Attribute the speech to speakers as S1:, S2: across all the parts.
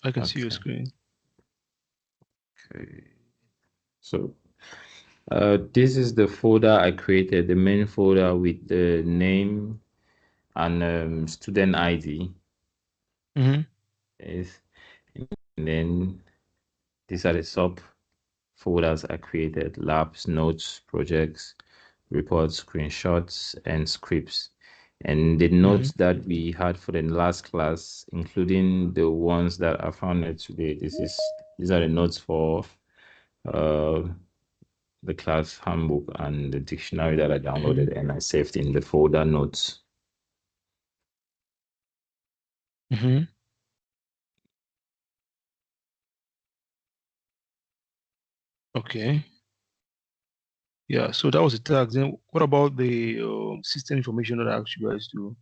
S1: I can see your
S2: Okay.
S1: screen.
S2: Okay. So this is the folder I created, the main folder with the name and student ID.
S1: Mm-hmm.
S2: Yes. And then these are the sub folders I created: labs, notes, projects, reports, screenshots, and scripts. And the
S1: Mm-hmm.
S2: notes that we had for the last class, including the ones that I found it today. These are the notes for uh, the class handbook and the dictionary that I
S1: Mm-hmm.
S2: downloaded and I saved in the folder notes.
S1: Mm-hmm. Okay. Yeah. So that was the task. Then what about the system information that I asked you guys to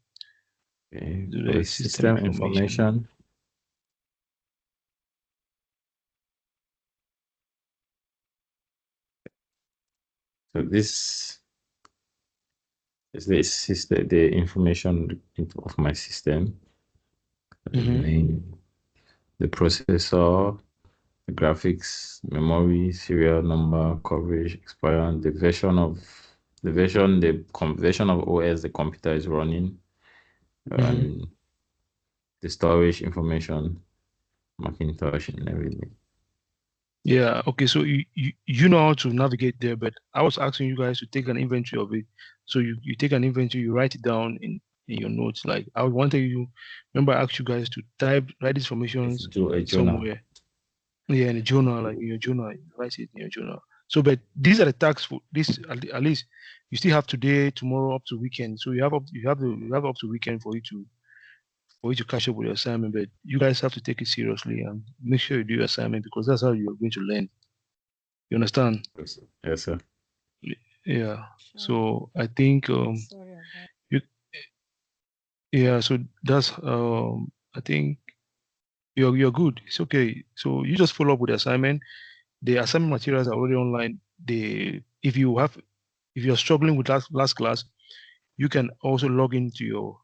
S2: Okay.
S1: do
S2: For the
S1: the system
S2: system
S1: information?
S2: information, so this is the information of my system: the
S1: Mm-hmm.
S2: name, the processor, the graphics, memory, serial number, coverage, expire, the version of OS the computer is running,
S1: Mm-hmm.
S2: and the storage information, Macintosh, and everything.
S1: Yeah. Okay. So you know how to navigate there, but I was asking you guys to take an inventory of it. So you take an inventory, you write it down in your notes. Like I wanted you, remember I asked you guys to write these
S2: Let's
S1: informations
S2: do a journal.
S1: somewhere. Yeah, in a journal, like in your journal, you write it in your journal. So, but these are the tasks for this. At least you still have today, tomorrow, up to weekend. So you have up to weekend for you to catch up with your assignment. But you guys have to take it seriously and make sure you do your assignment because that's how you're going to learn. You understand?
S2: Yes, sir. Yes, sir.
S1: Yeah.
S3: Sure.
S1: So I think
S3: Sorry about.
S1: you yeah. So that's I think you're good. It's okay. So you just follow up with the assignment. The assignment materials are already online. They if you're struggling with last class, you can also log into your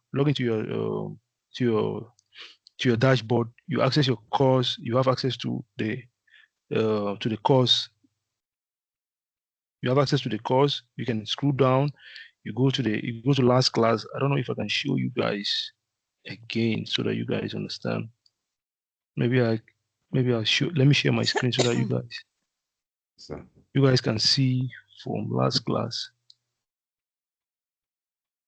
S1: to your to your dashboard. You access your course. You have access to the course. You have access to the course. You can scroll down. You go to last class. I don't know if I can show you guys again so that you guys understand. Maybe I maybe I'll show. Let me share my screen so that
S2: So,
S1: you guys can see from last class.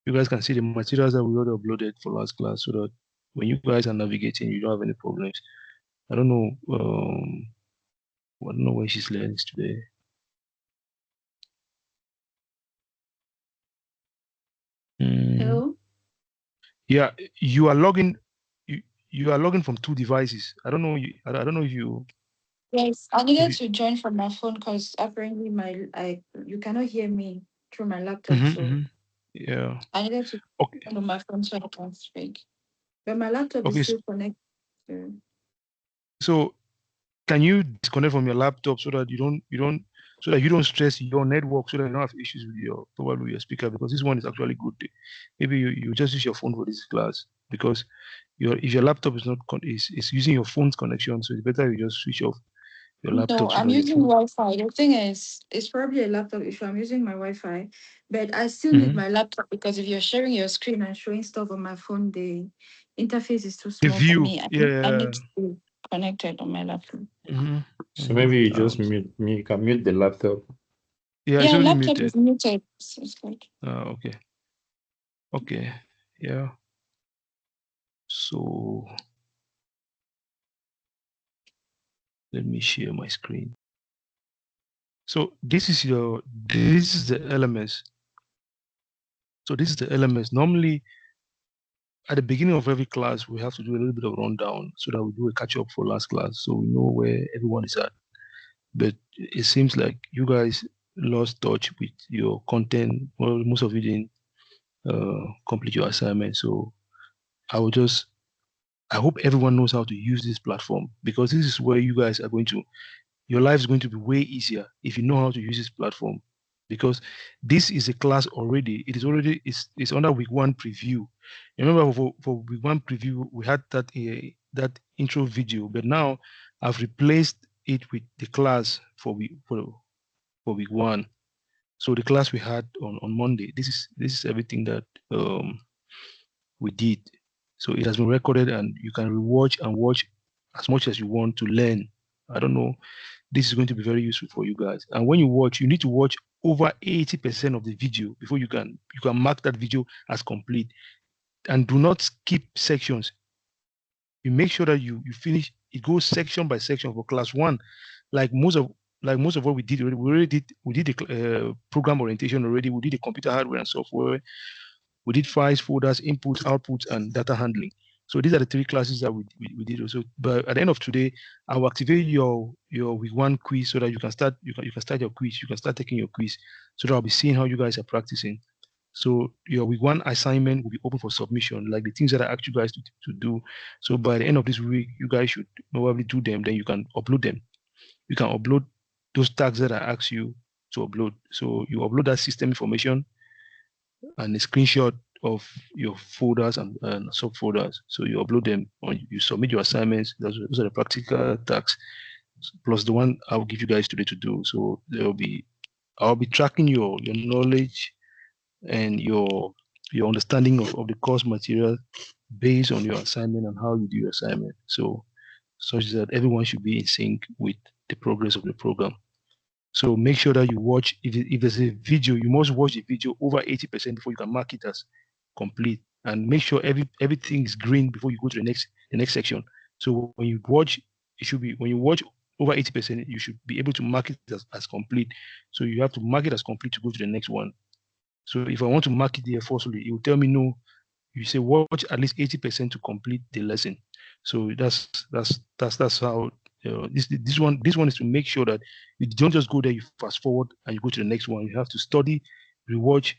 S1: You guys can see the materials that we already uploaded for last class so that when you guys are navigating, you don't have any problems. I don't know. I don't know where she's learning today. Mm,
S4: Hello?
S1: yeah, you are logging. You, you are logging from two devices. I don't know. I don't know
S4: Yes, I
S1: if
S4: needed
S1: you.
S4: to join from my phone because apparently you cannot hear me through my laptop,
S1: Mhm,
S4: so
S1: mhm. Yeah.
S4: I needed to
S1: Okay.
S4: join on my phone so I can speak. But my laptop is
S1: Okay.
S4: still connected. To...
S1: So can you disconnect from your laptop so that you don't stress your network so that you don't have issues with your probably your speaker because this one is actually good. Maybe you just use your phone for this class because your if your laptop is not is using your phone's connection, so it's better you just switch off your
S4: No,
S1: laptop so
S4: I'm
S1: that your
S4: using
S1: phone.
S4: Wi-Fi. The thing is, it's probably a laptop issue. I'm using my Wi-Fi, but I still need
S1: Mhm.
S4: my laptop because if you're sharing your screen and showing stuff on my phone, the interface is too
S1: The
S4: small for
S1: view,
S4: me. I
S1: yeah.
S4: need to be connected on my laptop.
S1: Hmm.
S2: so maybe you just
S1: Um,
S2: mute, you can mute the laptop.
S1: yeah, it's
S4: Yeah,
S1: already
S4: laptop
S1: muted.
S4: is muted. It's good.
S1: Okay, okay, yeah. So let me share my screen. So this is the LMS. So this is the LMS. Normally, at the beginning of every class, we have to do a little bit of rundown so that we do a catch up for last class, so we know where everyone is at. But it seems like you guys lost touch with your content. Well, most of you didn't complete your assignment. So I will just I hope everyone knows how to use this platform because this is where you guys are going to your life is going to be way easier if you know how to use this platform because this is a class already. It is already it's under week one preview. Remember for week one preview we had that intro video, but now I've replaced it with the class for week 1. So the class we had on Monday, this is everything that we did. So it has been recorded, and you can rewatch and watch as much as you want to learn. I don't know. This is going to be very useful for you guys. And when you watch, you need to watch over 80% of the video before you can mark that video as complete. And do not skip sections. You make sure that you finish. It goes section by section for class 1. Like most of what we did already, we did the program orientation already. We did the computer hardware and software. We did files, folders, inputs, outputs, and data handling. So these are the 3 classes that we did also. But at the end of today, I will activate your week 1 quiz so that you can start start your quiz. You can start taking your quiz, so that I'll be seeing how you guys are practicing. So your week 1 assignment will be open for submission, like the things that I asked you guys to do. So by the end of this week, you guys should probably do them. Then you can upload them. You can upload those tags that I asked you to upload. So you upload that system information and a screenshot of your folders and subfolders. So you upload them, or you submit your assignments. Those are the practical tasks, plus the one I'll give you guys today to do. So I'll be tracking your knowledge and your understanding of the course material based on your assignment and how you do your assignment. So such that everyone should be in sync with the progress of the program. So make sure that you watch. If there's a video, you must watch the video over 80% before you can mark it as complete. And make sure everything is green before you go to the next section. So when you watch, when you watch over 80%, you should be able to mark it as complete. So you have to mark it as complete to go to the next one. So if I want to mark it there forcefully, it will tell me no. You say watch at least 80% to complete the lesson. So that's how this one is to make sure that you don't just go there, you fast forward and you go to the next one. You have to study, rewatch,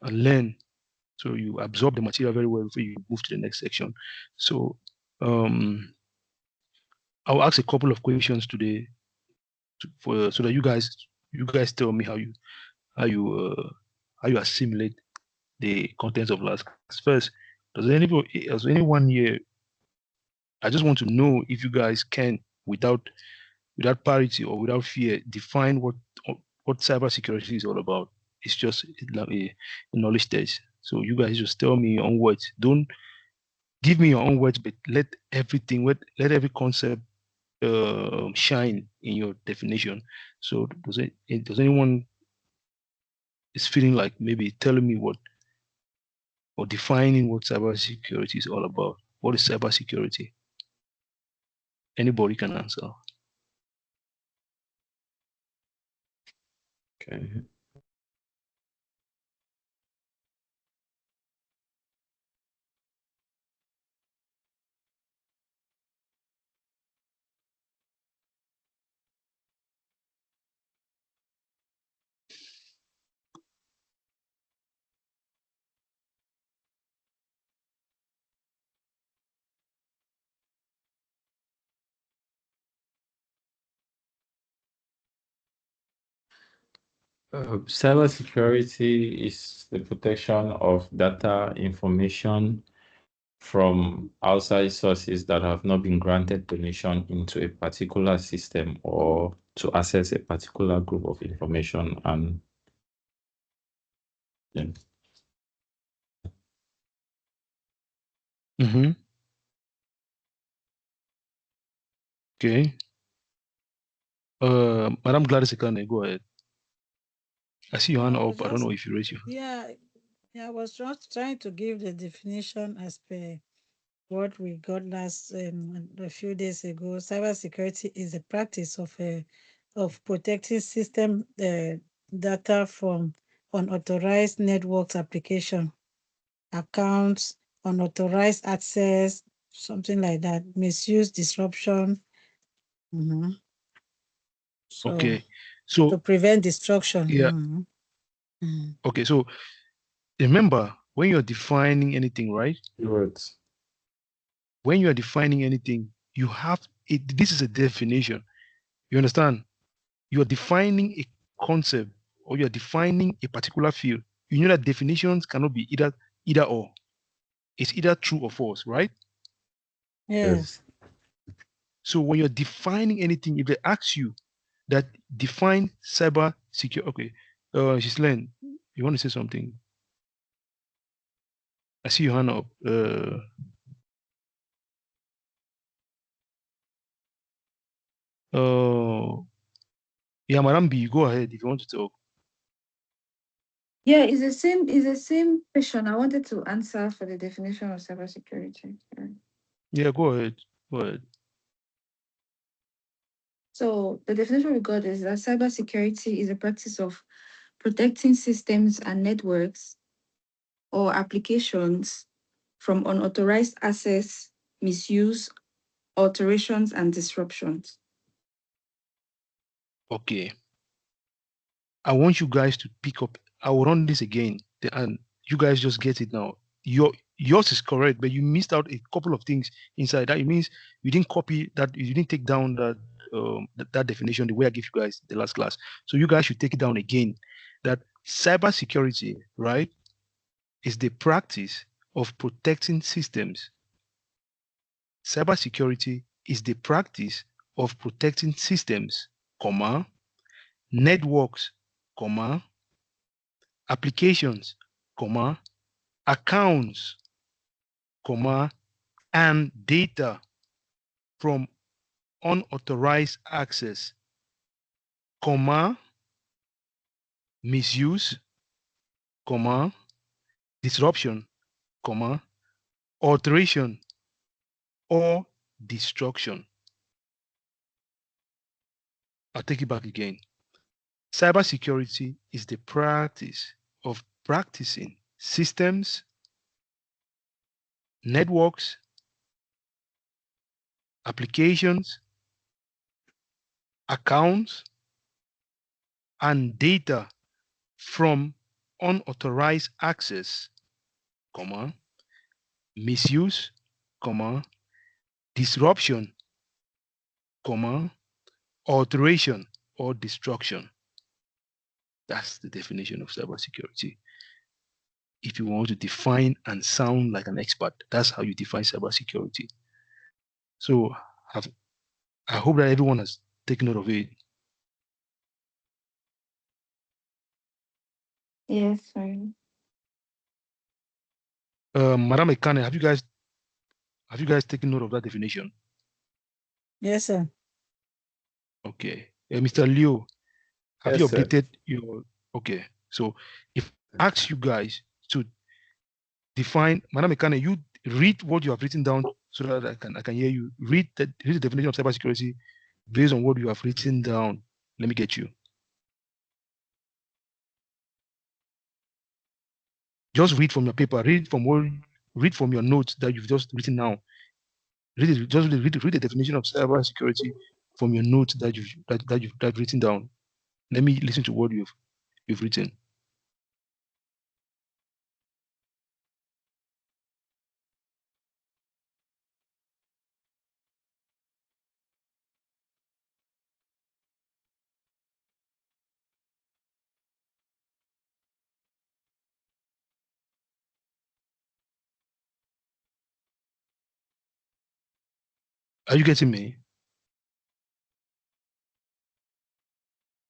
S1: and learn. So you absorb the material very well before you move to the next section. So I'll ask a couple of questions today so that you guys tell me how you assimilate the contents of last class. First, does anyone here? I just want to know if you guys can, without parity or without fear, define what cybersecurity is all about. It's just a knowledge test. So you guys just tell me your own words. Don't give me your own words, but let every concept shine in your definition. So does anyone is feeling like maybe telling me what or defining what cybersecurity is all about? What is cybersecurity? Anybody can answer.
S2: Okay. Cybersecurity is the protection of data information from outside sources that have not been granted permission into a particular system or to access a particular group of information. And yeah.
S1: Mm-hmm. Okay. Madam Gladys Ekane, go ahead. I see your hand up. I don't know if you raise your hand.
S3: Yeah, I was just trying to give the definition as per what we got last a few days ago. Cybersecurity is the practice of protecting system data from unauthorized networks application, accounts, unauthorized access, something like that, misuse, disruption. Mhm. So
S1: Okay.
S3: to
S1: So
S3: prevent destruction.
S1: yeah.
S3: Mhm.
S1: Okay. So remember, when you're defining anything, right?
S2: Keywords.
S1: When you are defining anything, you have it. This is a definition. You understand? You are defining a concept or you are defining a particular field. You know that definitions cannot be either or. It's either true or false, right?
S3: Yes.
S2: Yes.
S1: So when you're defining anything, if they ask you that define cyber security, okay, Ghislaine, you want to say something? I see your hand up. Yeah, Madam B, go ahead if you want to talk.
S4: Yeah, it's the same question I wanted to answer for the definition of cybersecurity.
S1: Yeah, go ahead. Go ahead.
S4: So the definition we got is that cybersecurity is a practice of protecting systems and networks or applications from unauthorized access, misuse, alterations, and disruptions.
S1: Okay. I want you guys to pick up. I will run this again, and you guys just get it now. Yours is correct, but you missed out a couple of things inside. That it means you didn't copy that. You didn't take down that definition the way I gave you guys the last class. So you guys should take it down again. That cybersecurity, right, is the practice of protecting systems. Cybersecurity is the practice of protecting systems, comma, networks, comma, applications, comma, accounts, comma, and data from unauthorized access, comma, misuse, comma, disruption, comma, alteration, or destruction. I'll take it back again. Cybersecurity is the practice of practicing systems, networks, applications, accounts, and data from unauthorized access, comma, misuse, comma, disruption, comma, alteration or destruction. That's the definition of cybersecurity. If you want to define and sound like an expert, that's how you define cybersecurity. So I hope that everyone has taken note of it.
S4: Yes, sorry.
S1: Madam Ekane, have you guys taken note of that definition?
S3: Yes, sir.
S1: Okay. Mr. Leo, have
S2: Yes,
S1: you
S2: sir.
S1: updated your okay? So if I ask you guys to define, Madam Ekane, you read what you have written down so that I can hear you. Read the definition of cybersecurity based on what you have written down. Let me get you. Just read from your paper. Read from your notes that you've just written now. Read the definition of cybersecurity from your notes that you've written down. Let me listen to what you've written. Are you getting me?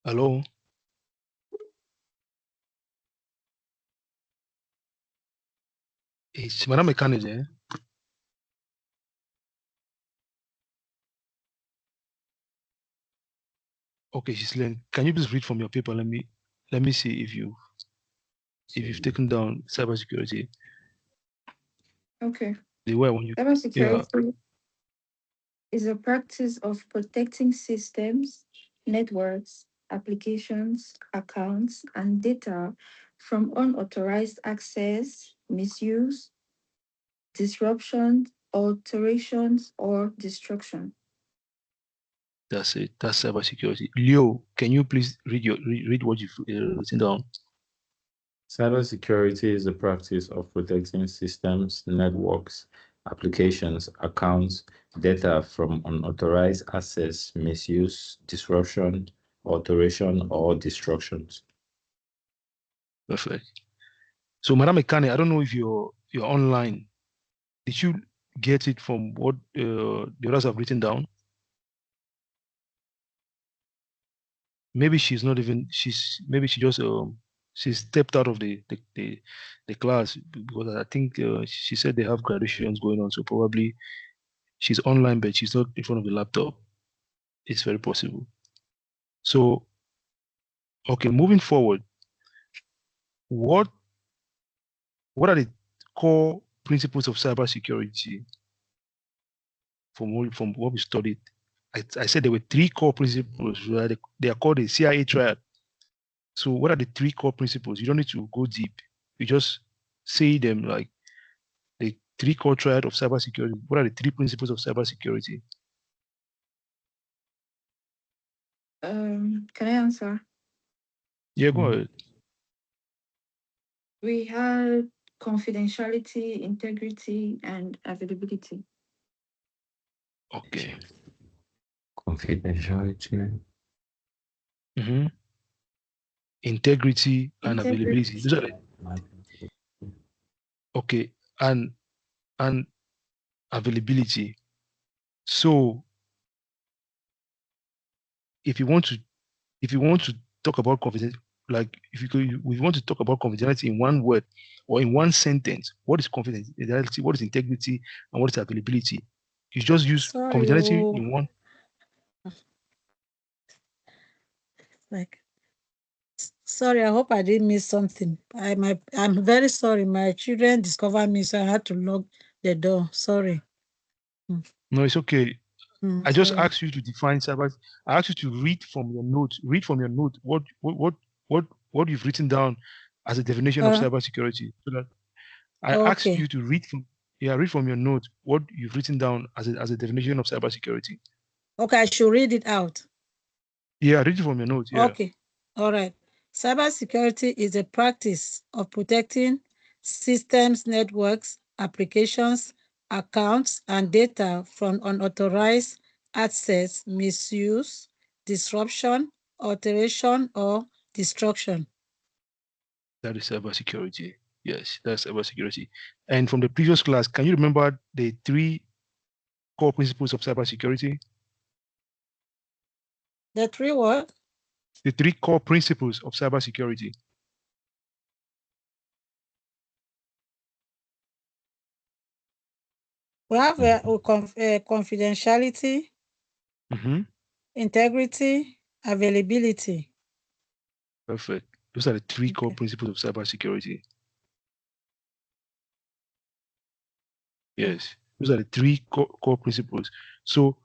S1: Hello? It's Madam Mechanic, eh? Okay, Ghislaine, can you please read from your paper? Let me see if you've taken down cybersecurity
S4: Okay.
S1: the way I want you. Yeah,
S4: Cybersecurity is a practice of protecting systems, networks, applications, accounts, and data from unauthorized access, misuse, disruption, alterations, or destruction.
S1: that's it. That's cybersecurity. Leo, can you please read what you've written down?
S2: Cybersecurity is the practice of protecting systems, networks, applications, accounts, data from unauthorized access, misuse, disruption, alteration, or destructions.
S1: Perfect. So, Madam Ekane, I don't know if you're online. Did you get it from what the others have written down? maybe she's not even maybe she just she stepped out of the class because I think she said they have graduations going on, so probably she's online but she's not in front of the laptop. It's very possible. So okay, moving forward, what are the core principles of cybersecurity from what we studied? I said there were three core principles, right? They are called the CIA triad. So what are the three core principles? You don't need to go deep. You just say them like the three core triad of cybersecurity. What are the three principles of cybersecurity?
S4: Can I answer?
S1: Yeah, go ahead.
S4: We had confidentiality, integrity, and availability.
S1: Okay.
S2: Confidentiality.
S1: Mm-hmm. Integrity and availability. Those are the, okay. And availability. So if you want to talk about confidence, like if you want to talk about confidentiality in one word or in one sentence, what is confidentiality, what is integrity, and what is availability? You just use
S3: Sorry,
S1: confidentiality
S3: oh,
S1: in one.
S3: like, sorry, I hope I didn't miss something. I'm very sorry. My children discovered me, so I had to lock the door. Sorry.
S1: No, it's okay. I just
S3: Sorry.
S1: asked you to define cyber. I asked you to read from your note. Read from your note what you've written down as a definition of cybersecurity. So that I asked
S3: Okay.
S1: you to read from your note what you've written down as a definition of cybersecurity.
S3: Okay, I should read it out.
S1: Yeah, read it from your note. Yeah.
S3: Okay. All right. Cybersecurity is a practice of protecting systems, networks, applications, accounts, and data from unauthorized access, misuse, disruption, alteration, or destruction.
S1: That is cybersecurity. Yes, that's cybersecurity. And from the previous class, can you remember the three core principles of cybersecurity?
S3: The three what?
S1: The three core principles of cybersecurity.
S3: We have confidentiality,
S1: Mm-hmm.
S3: integrity, availability.
S1: Perfect. Those are the three core
S3: Okay.
S1: principles of cybersecurity. Yes, those are the three core principles. So,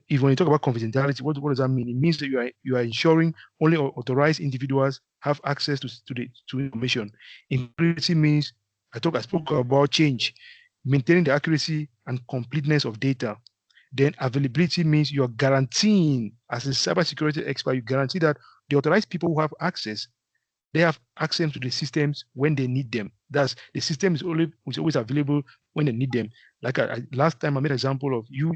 S1: if when you talk about confidentiality, what does that mean? It means that you are ensuring only authorized individuals have access to information. Integrity means I spoke about change, maintaining the accuracy and completeness of data. Then availability means you are guaranteeing, as a cybersecurity expert, you guarantee that the authorized people who have access, they have access to the systems when they need them. That's the system is always available when they need them. Like last time I made an example of you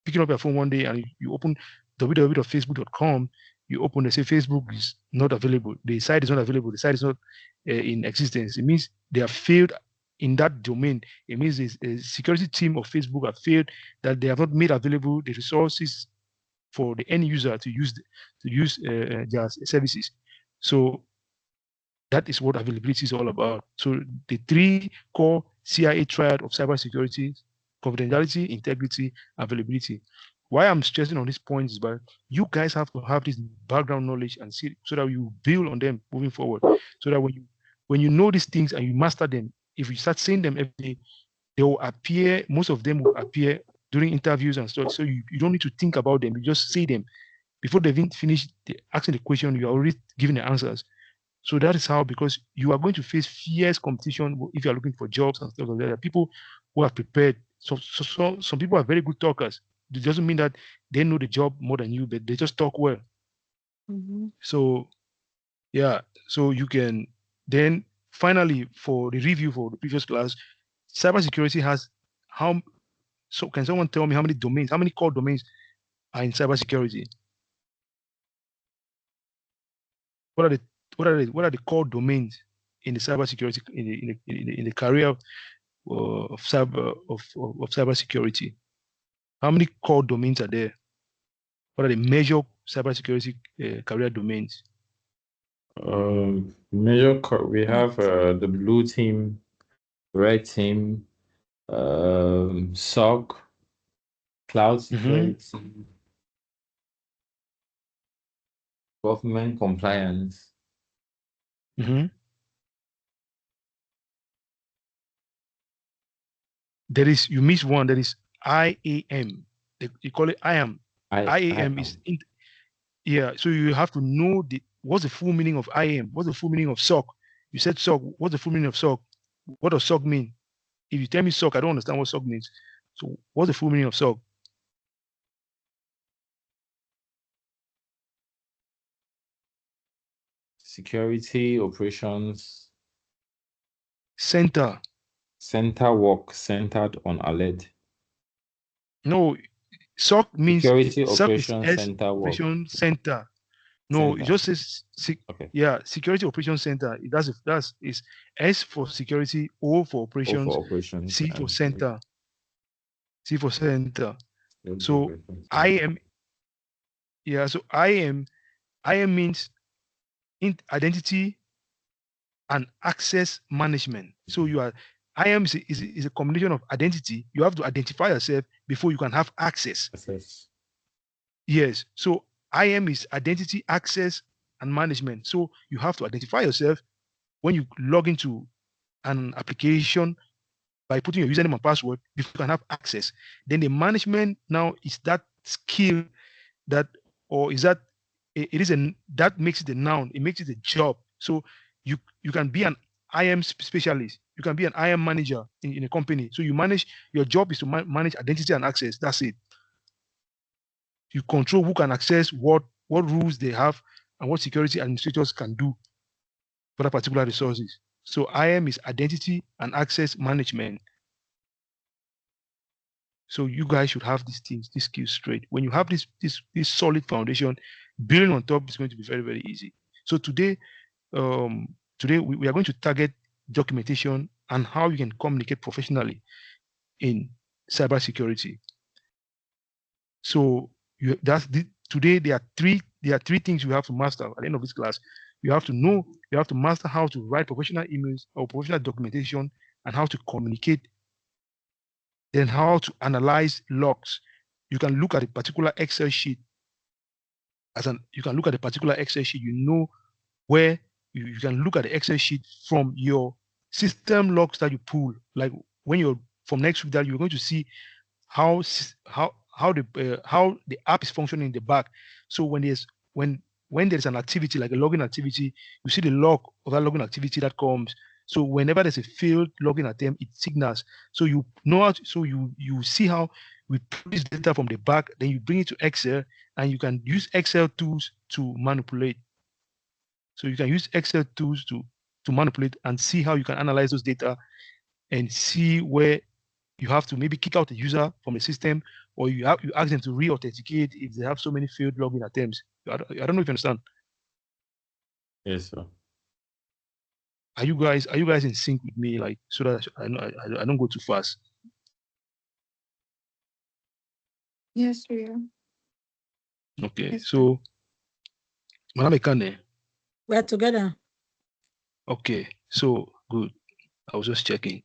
S1: picking up your phone one day and you open www.facebook.com, you open, they say Facebook is not available. The site is not available. The site is not in existence. It means they have failed in that domain. It means the security team of Facebook have failed, that they have not made available the resources for the end user to use their services. So that is what availability is all about. So the three core CIA triad of cybersecurity: confidentiality, integrity, availability. Why I'm stressing on these points is that you guys have to have this background knowledge and see so that you build on them moving forward. So that when you know these things and you master them, if you start saying them every day, they will appear, most of them will appear during interviews and stuff. So you don't need to think about them, you just say them. Before they even finish asking the question, you are already giving the answers. So that is how, because you are going to face fierce competition if you are looking for jobs and stuff like that. People who are prepared. So some people are very good talkers. It doesn't mean that they know the job more than you, but they just talk well.
S3: Mm-hmm.
S1: So yeah, so you can then finally, for the review for the previous class, cybersecurity has how. So can someone tell me how many domains, how many core domains are in cybersecurity? What are the what are the core domains in the cybersecurity in the career of cybersecurity? How many core domains are there? What are the major cybersecurity career domains?
S2: We have the blue team, red team, SOC, cloud security, government compliance.
S1: There is, you miss one, there is IAM. You call it IAM. IAM is yeah. So you have to know what's the full meaning of IAM. What's the full meaning of SOC? You said SOC. What's the full meaning of SOC? What does SOC mean? If you tell me SOC, I don't understand what SOC means. So what's the full meaning of SOC?
S2: Security operations
S1: Center.
S2: center work centered on alert.
S1: No, SOC means
S2: Security
S1: SOC is
S2: operations
S1: S
S2: center work.
S1: operation center. No, it just says
S2: okay.
S1: Yeah, security operations center. That's is S for security, O for operations, C for center, C for center. So I am yeah. So I am means identity and access management. So you are IAM is a combination of identity. You have to identify yourself before you can have access. Yes. So IAM is identity, access, and management. So you have to identify yourself when you log into an application by putting your username and password before you can have access. Then the management now is that skill that, or is that it is that makes it a noun. It makes it a job. So you can be an IAM specialist. You can be an IAM manager in a company. So you manage, your job is to manage identity and access. That's it. You control who can access what rules they have and what security administrators can do for that particular resources. So IAM is identity and access management. So you guys should have these things, these skills straight. When you have this solid foundation, building on top is going to be very, very easy. So today we are going to target documentation and how you can communicate professionally in cybersecurity. So today there are three things you have to master at the end of this class. You have to master how to write professional emails or professional documentation and how to communicate, then how to analyze logs. You can look at a particular Excel sheet you can look at a particular Excel sheet, you know where you can look at the Excel sheet from your system logs that you pull. Like when you're from next week, that you're going to see how the app is functioning in the back. So when there's an activity like a login activity, you see the log of that login activity that comes. So whenever there's a failed login attempt, it signals. So you know how so you see how we pull this data from the back, then you bring it to Excel, and you can use Excel tools to manipulate. So you can use Excel tools to manipulate and see how you can analyze those data and see where you have to maybe kick out the user from the system, or you ask them to re-authenticate if they have so many failed login attempts. I don't know if you understand.
S2: Yes, sir.
S1: Are you guys in sync with me, like, so that I don't go too fast?
S4: Yes, we are.
S1: Okay,
S4: Yes,
S1: so Madam Ekane.
S3: We're together.
S1: Okay, so good. I was just checking.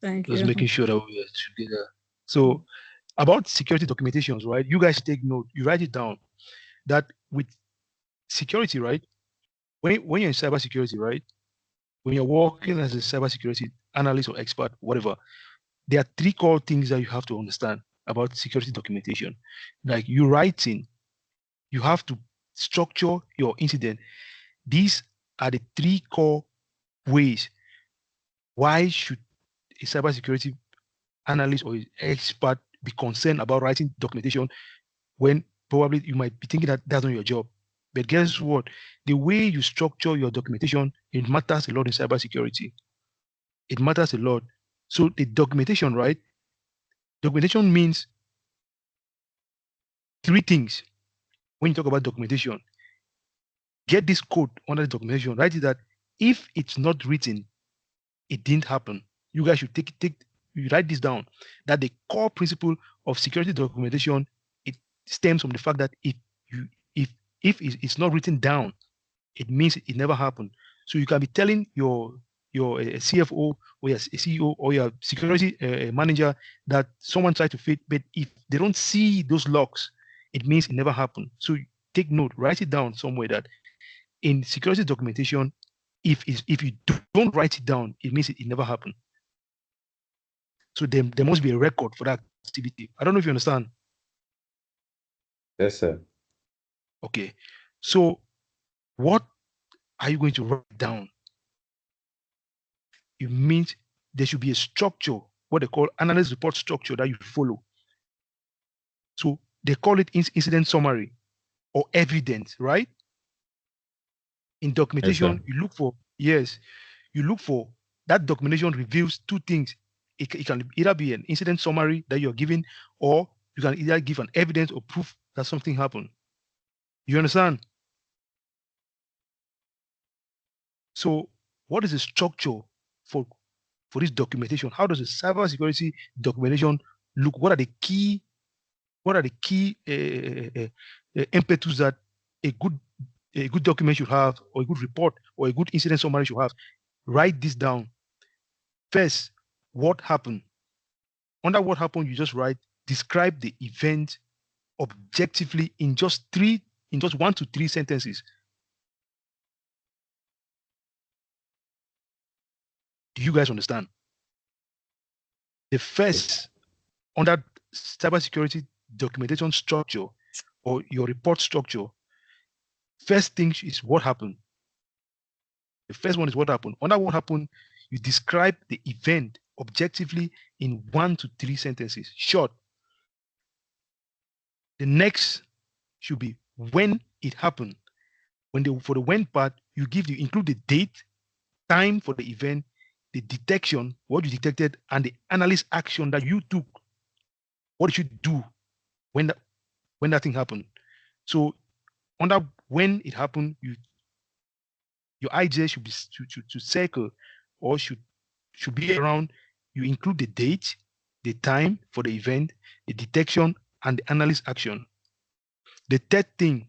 S3: Thank
S1: Just
S3: you.
S1: making sure that we are together. So about security documentations, right? You guys take note. You write it down. That with security, right? When you're in cybersecurity, right? When you're working as a cybersecurity analyst or expert, whatever, there are three core things that you have to understand about security documentation. Like you writing, you have to structure your incident. These are the three core ways. Why should a cybersecurity analyst or expert be concerned about writing documentation when probably you might be thinking that that's not your job? But guess what? The way you structure your documentation, it matters a lot in cybersecurity. It matters a lot. So the documentation, right? Documentation means three things. When you talk about documentation, get this code under the documentation. Write it that if it's not written, it didn't happen. You guys should you write this down. That the core principle of security documentation, it stems from the fact that if if it's not written down, it means it never happened. So you can be telling your CFO or your CEO or your security manager that someone tried to fit, but if they don't see those logs, it means it never happened. So take note, write it down somewhere that in security documentation, if you don't write it down, it means it never happened. So there must be a record for that activity. I don't know if you understand.
S2: Yes, sir.
S1: Okay. So what are you going to write down? It means there should be a structure, what they call analysis report structure that you follow. So they call it incident summary or evidence, right? In
S2: Yes,
S1: documentation,
S2: sir.
S1: you look for that documentation reveals two things. It can either be an incident summary that you're giving, or you can either give an evidence or proof that something happened. You understand? So, what is the structure for this documentation? How does the cybersecurity documentation look? What are the key impetus that a good document should have, or a good report, or a good incident summary should have? Write this down. First, what happened? Under what happened, you just write, describe the event objectively in just 1 to 3 sentences. Do you guys understand? The first, under cybersecurity documentation structure or your report structure, first thing is what happened. The first one is what happened. Under what happened, you describe the event objectively in 1 to 3 sentences, short. The next should be when it happened. For the when part, you include the date, time for the event, the detection, what you detected, and the analysis action that you took. What did you do when that thing happened? So under when it happened, your IJ should be to circle, or should be around. You include the date, the time for the event, the detection, and the analysis action. The third thing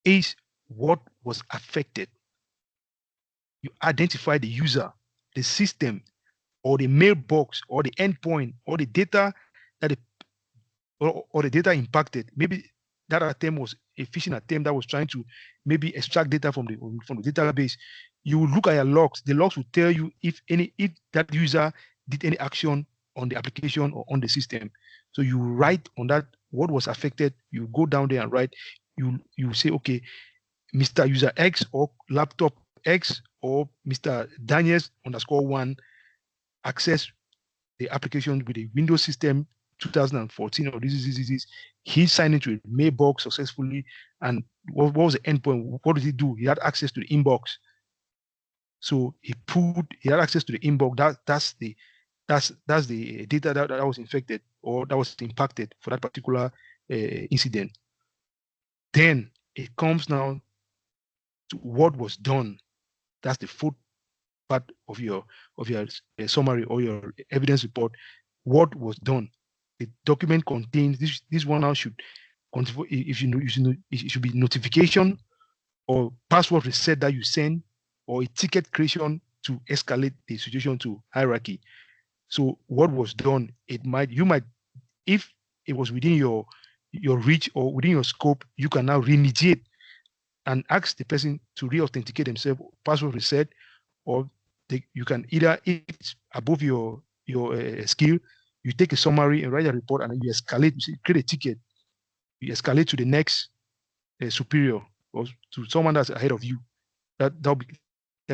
S1: is what was affected. You identify the user, the system, or the mailbox, or the endpoint, or the data that or the data impacted. Maybe that attempt was a phishing attempt that was trying to maybe extract data from the database. You will look at your logs. The logs will tell you if that user did any action on the application or on the system. So you write on that what was affected. You go down there and write. You say, okay, Mr. User X or laptop X or Mr. Daniels underscore one access the application with the Windows system 2014 or this. He signed into a mailbox successfully. And what was the endpoint? What did he do? He had access to the inbox. So he had access to the inbox. That's the data that was infected or that was impacted for that particular incident. Then it comes now to what was done. That's the fourth part of your summary or your evidence report. What was done? The document contains this one now should if you know it should be notification or password reset that you send, or a ticket creation to escalate the situation to hierarchy. So what was done? You might, if it was within your reach or within your scope, you can now remediate and ask the person to re-authenticate themselves, password reset, or you can either, if it's above your skill, you take a summary and write a report, and then you escalate, you create a ticket, you escalate to the next superior or to someone that's ahead of you. That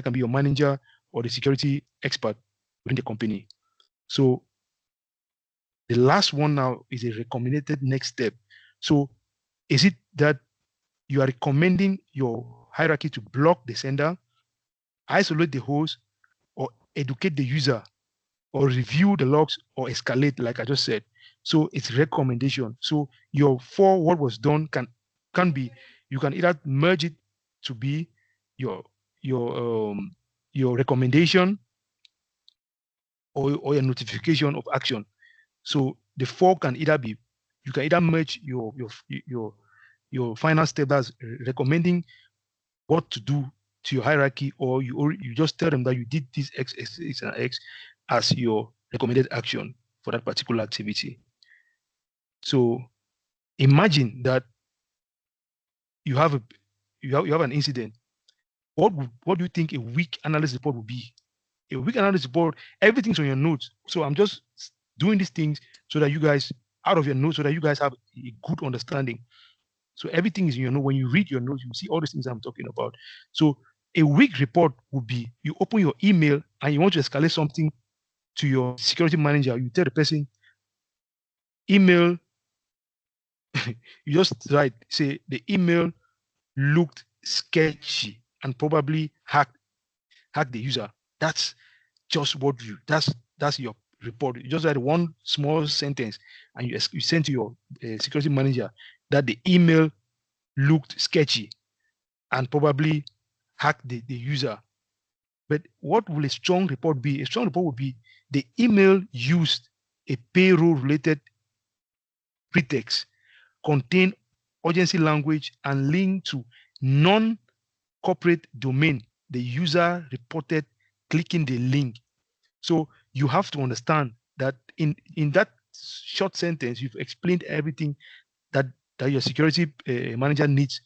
S1: can be your manager or the security expert within the company. So the last one now is a recommended next step. So is it that you are recommending your hierarchy to block the sender, isolate the host, or educate the user, or review the logs, or escalate, like I just said? So it's recommendation. So your what was done can be, you can either merge it to be your your recommendation, or your notification of action. So the four can either be, you can either merge your your final step, that's recommending what to do to your hierarchy, or you just tell them that you did this X, and X as your recommended action for that particular activity. So imagine that you have an incident. What do you think a weak analysis report would be? A weak analysis report, everything's on your notes. So I'm just doing these things so that you guys, out of your notes, so that you guys have a good understanding. So everything is in your note. When you read your notes, you see all these things I'm talking about. So a weak report would be, you open your email and you want to escalate something to your security manager. You tell the person, email, you just write, say the email looked sketchy and probably hack the user. That's just what that's your report. You just write one small sentence and you send to your security manager that the email looked sketchy and probably hacked the user. But what will a strong report be? A strong report would be the email used a payroll related pretext, contain urgency language, and link to non corporate domain. The user reported clicking the link. So you have to understand that in that short sentence, you've explained everything that your security manager needs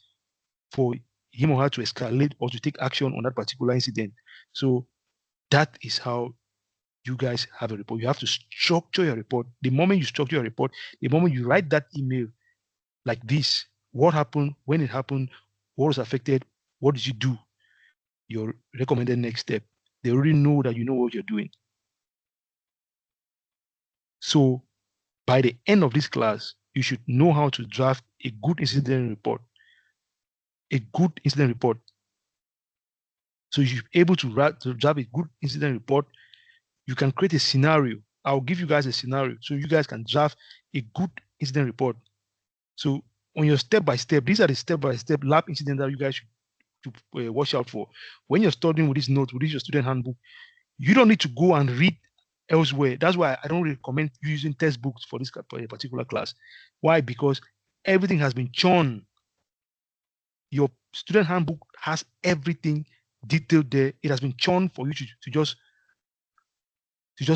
S1: for him or her to escalate or to take action on that particular incident. So that is how you guys have a report. You have to structure your report. The moment you structure your report, the moment you write that email like this, what happened, when it happened, what was affected, what did you do, your recommended next step. They already know that you know what you're doing. So by the end of this class, you should know how to draft a good incident report. A good incident report. So you should be able to draft a good incident report. You can create a scenario. I'll give you guys a scenario so you guys can draft a good incident report. So on your step-by-step, these are the step-by-step lab incidents that you guys should watch out for. When you're studying with this note, with this your student handbook, you don't need to go and read elsewhere. That's why I don't recommend using textbooks for this particular class. Why? Because everything has been churned. Your student handbook has everything detailed there. It has been churned for you to just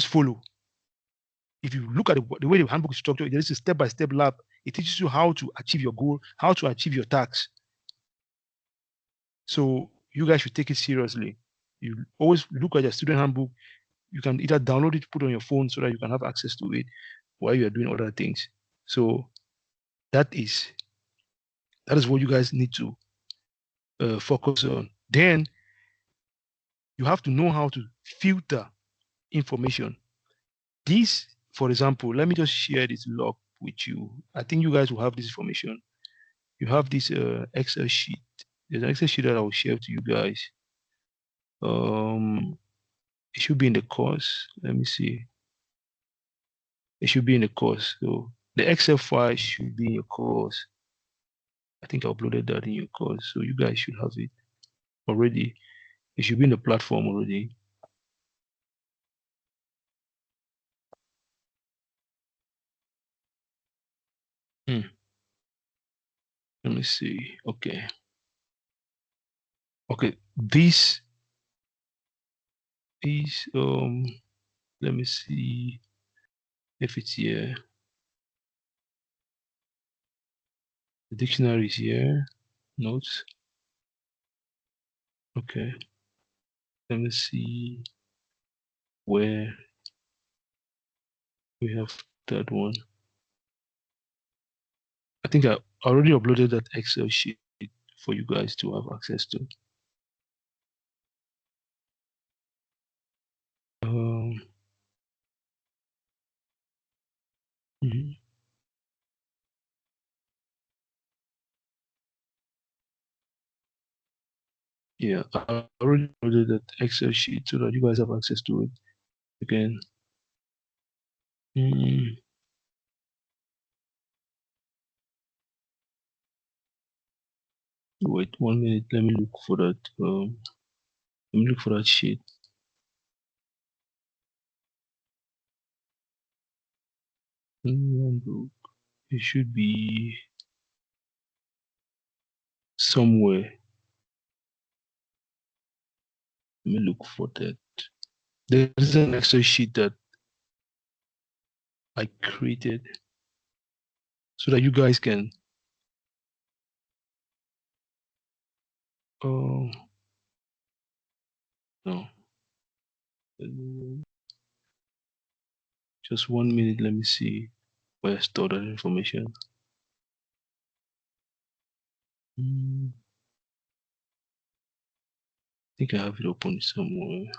S1: follow. If you look at the way the handbook is structured, there is a step-by-step lab. It teaches you how to achieve your goal, how to achieve your tasks. So you guys should take it seriously. You always look at your student handbook. You can either download it, put it on your phone so that you can have access to it while you are doing other things. So that is what you guys need to focus on. Then you have to know how to filter information. This, for example, let me just share this log with you. I think you guys will have this information. You have this Excel sheet. There's an Excel sheet that I will share to you guys. It should be in the course. Let me see. It should be in the course. So the Excel file should be in your course. I think I uploaded that in your course. So you guys should have it already. It should be in the platform already. Let me see. Okay. Okay. This is let me see if it's here. The dictionary is here. Notes. Okay. Let me see where we have that one. I think I already uploaded that Excel sheet for you guys to have access to. Mhm. Yeah, I already uploaded that Excel sheet so that you guys have access to it again. Wait 1 minute. Let me look for that. Let me look for that sheet. It should be somewhere. Let me look for that. There is an Excel sheet that I created so that you guys can no. Just 1 minute, let me see where I store that information. I think I have it open somewhere.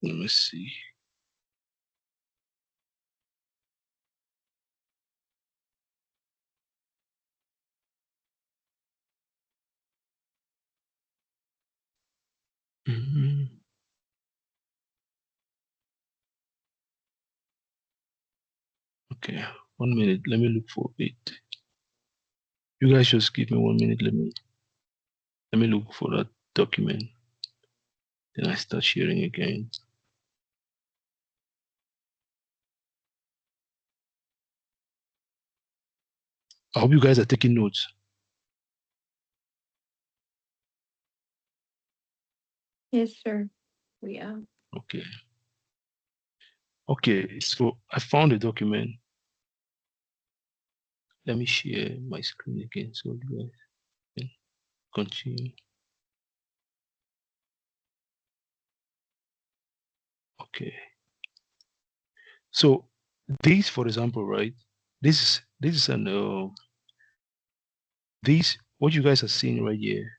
S1: Let me see. Okay, 1 minute. Let me look for it. You guys just give me 1 minute. Let me look for that document. Then I start sharing again. I hope you guys are taking notes.
S4: Yes, sir. We are.
S1: Okay. Okay, so I found a document. Let me share my screen again so you guys can continue. Okay. So this, for example, right? This is an this what you guys are seeing right here.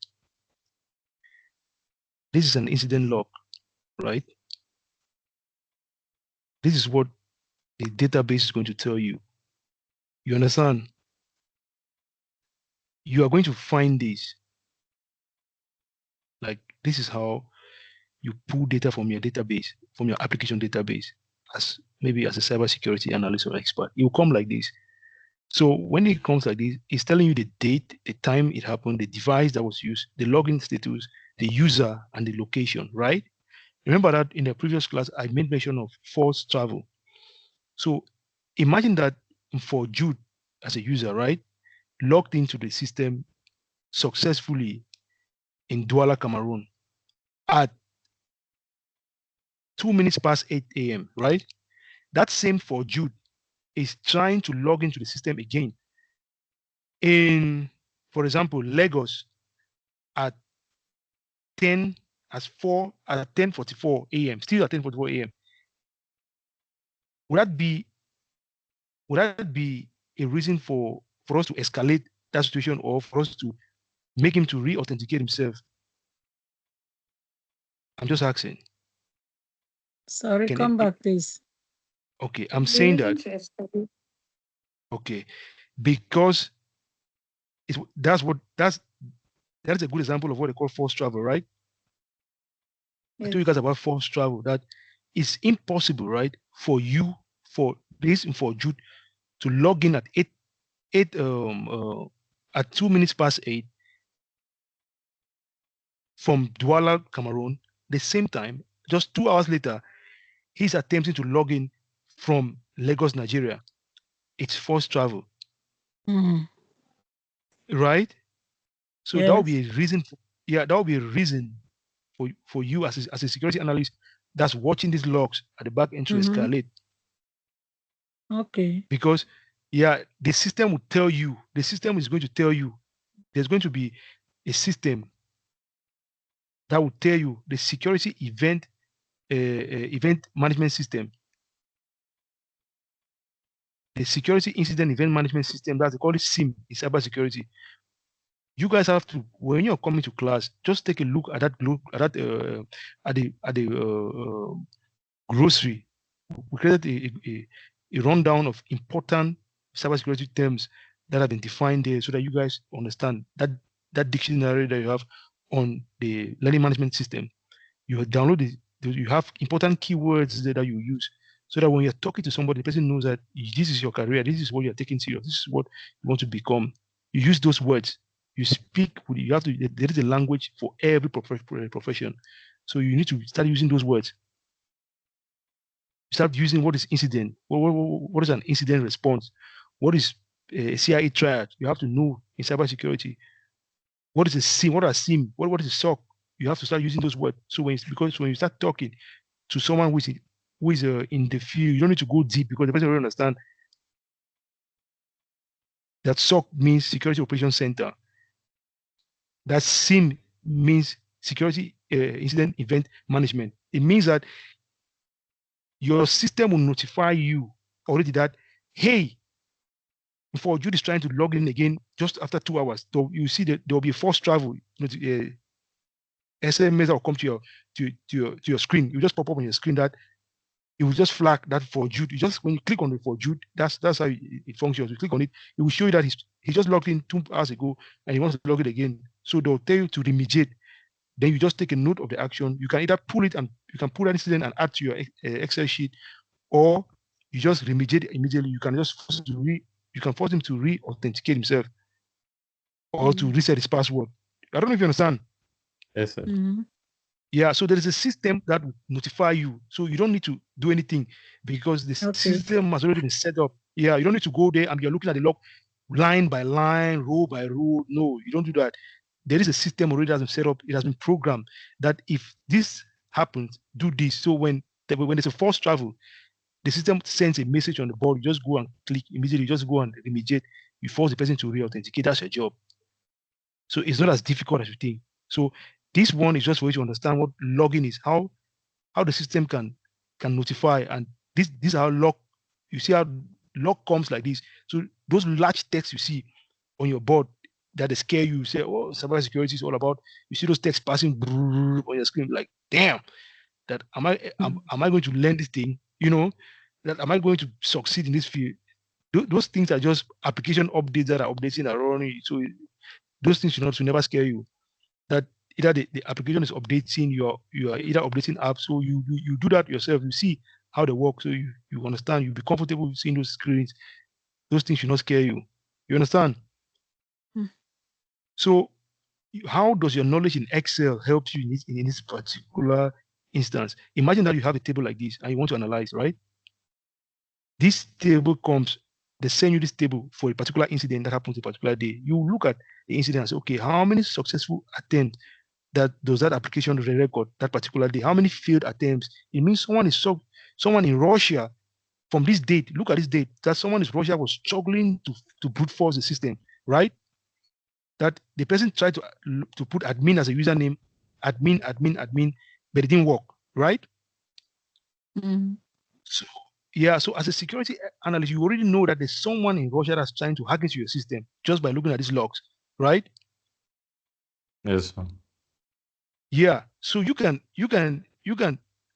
S1: This is an incident log, right? This is what the database is going to tell you. You understand? You are going to find this. Like this is how you pull data from your database, from your application database, as maybe as a cybersecurity analyst or expert. It will come like this. So when it comes like this, it's telling you the date, the time it happened, the device that was used, the login status, the user, and the location, right? Remember that in the previous class, I made mention of false travel. So imagine that for Jude as a user, right, logged into the system successfully in Douala, Cameroon at 2 minutes past 8 a.m., right? That same for Jude is trying to log into the system again in, for example, Lagos at 10 as 4 at 10:44 a.m. Still at 10:44 a.m. Would that be a reason for us to escalate that situation or for us to make him to re-authenticate himself? I'm just asking.
S3: Sorry,
S1: Can
S3: come back, please.
S1: Okay, I'm
S4: The
S1: saying
S4: reason
S1: that.
S4: to escalate.
S1: Okay, because that's a good example of what they call false travel, right? I told you guys
S4: Yes.
S1: about false travel. That it's impossible, right, for you for Jude to log in at 2 minutes past 8 from Douala, Cameroon. The same time, just 2 hours later, he's attempting to log in from Lagos, Nigeria. It's false travel,
S3: Mhm.
S1: right? So that would
S3: Yes.
S1: be a reason. That would be a reason for you as a security analyst that's watching these logs at the back end to
S3: Mm-hmm.
S1: escalate,
S3: Okay.
S1: because the system will tell you. The system is going to tell you. There's going to be a system that will tell you the security event management system, the security incident event management system. That's they call it SIM in cybersecurity. You guys have to, when you're coming to class, just take a look at that at the grocery. We created a rundown of important cybersecurity terms that have been defined there so that you guys understand that dictionary that you have on the learning management system. You download it, you have important keywords there that you use so that when you're talking to somebody, the person knows that this is your career, this is what you're taking serious, this is what you want to become. You use those words. You speak with, you have to, there is a language for every profession. So you need to start using those words. You start using what is incident. What is an incident response? What is a CIA triad? You have to know in cybersecurity. What is a SIM? What are SIM? What is a SOC? You have to start using those words. So because when you start talking to someone who is in the field, you don't need to go deep because the person will understand that SOC means Security Operations Center. That SIM means Security Incident Event Management. It means that your system will notify you already that, hey, before Jude is trying to log in again just after 2 hours, so you see that there will be a forced travel SMS that will come to your screen. You just pop up on your screen that it will just flag that for Jude. You just when you click on it for Jude, that's how it functions. You click on it, it will show you that he just logged in 2 hours ago and he wants to log in again. So they'll tell you to remediate. Then you just take a note of the action. You can either pull it and you can pull that incident and add to your Excel sheet, or you just remediate immediately. You can just you can force him to re-authenticate himself or to reset his password. I don't know if you understand.
S2: Yes, sir.
S3: Mm-hmm.
S1: Yeah, so there is a system that will notify you. So you don't need to do anything because the
S3: Okay.
S1: system has already been set up. Yeah, you don't need to go there and you're looking at the log line by line, row by row. No, you don't do that. There is a system already that has been set up. It has been programmed that if this happens, do this. So when there's a forced travel, the system sends a message on the board. You just go and click immediately. You just go and remediate. You force the person to re-authenticate. That's your job. So it's not as difficult as you think. So this one is just for you to understand what logging is, how the system can notify, and this is how log. You see how log comes like this. So those large texts you see on your board that they scare you, say, oh, cybersecurity is all about. You see those texts passing on your screen, like, damn, that am I going to learn this thing? That am I going to succeed in this field? Those things are just application updates that are updating and running. So those things should never scare you. That either the application is updating, you are either updating apps, so you do that yourself. You see how they work, so you understand. You be comfortable seeing those screens. Those things should not scare you. You understand?
S3: Mm.
S1: So how does your knowledge in Excel help you in this particular instance? Imagine that you have a table like this and you want to analyze, right? This table comes, they send you this table for a particular incident that happens a particular day. You look at the incident and say, okay, how many successful attempts that does that application record that particular day? How many failed attempts? It means someone in Russia from this date. Look at this date that someone in Russia was struggling to brute force the system, right? That the person tried to put admin as a username, admin, but it didn't work, right?
S4: Mm.
S1: So yeah, so as a security analyst, you already know that there's someone in Russia that's trying to hack into your system just by looking at these logs, right?
S2: Yes, sir.
S1: Yeah. So you can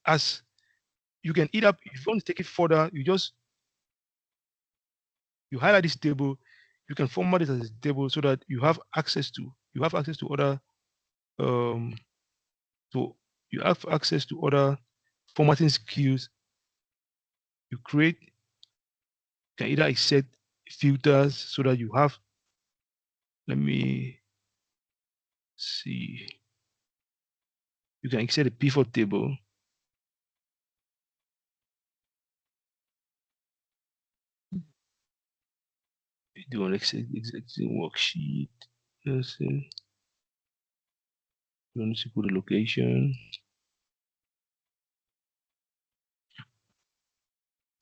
S1: as you can either if you want to take it further, you highlight this table, you can format it as a table so that you have access to other um so you have access to other formatting skills. You can either set filters so that you have, let me see, you can set a pivot table. Do an existing worksheet. Let's see. You want to put the location.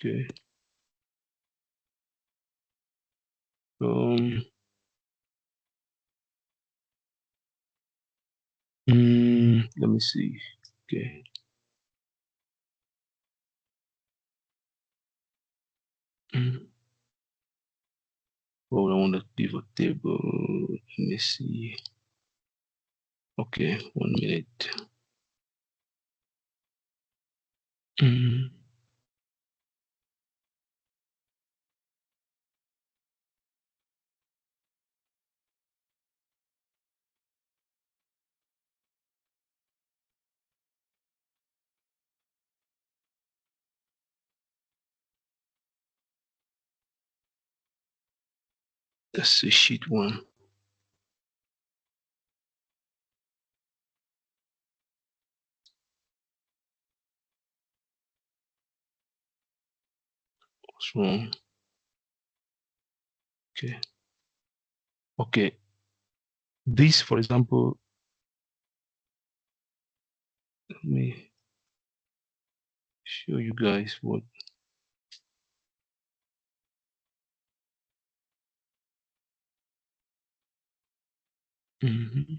S1: Okay. Um. Let me see. Okay. Mm. Hold on the pivot table. Let me see. Okay, 1 minute. Mm. That's the sheet one. What's wrong? Okay. Okay. This, for example, let me show you guys what. Mhm.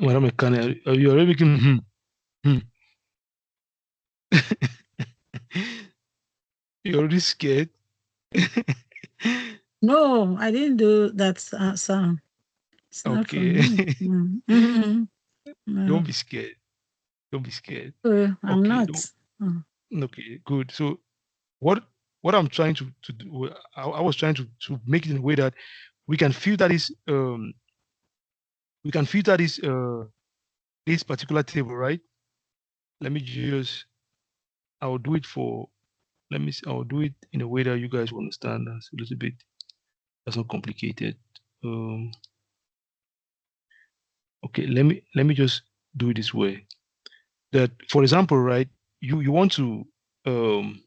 S1: Madam Ekane, are you already making You're already scared.
S3: No, I didn't do that sound. It's not from
S1: Okay.
S3: me. Mhm.
S1: Don't
S3: No,
S1: be scared. Don't be scared.
S3: I'm
S1: Okay.
S3: not.
S1: Don't.
S3: Mm.
S1: Okay. Good. So what what I'm trying to do, I was trying to make it in a way that we can filter this particular table, right? Let me just I'll do it for let me I'll do it in a way that you guys will understand. That's a little bit that's not complicated. Um okay, let me just do it this way. That for example, right, you want to um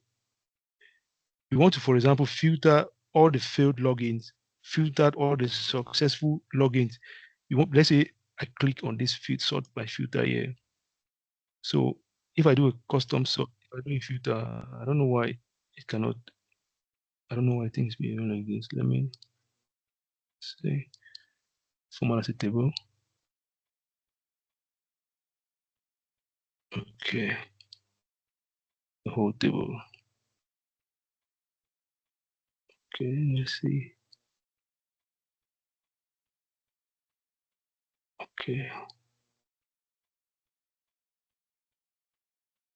S1: for example, filter all the failed logins, filter all the successful logins. You want, let's say I click on this sort by filter here. So if I do a custom sort, if I do a filter, I don't know why it cannot, I don't know why things behave like this. Let me say format as a table. Okay, the whole table. Okay, let's see. Okay.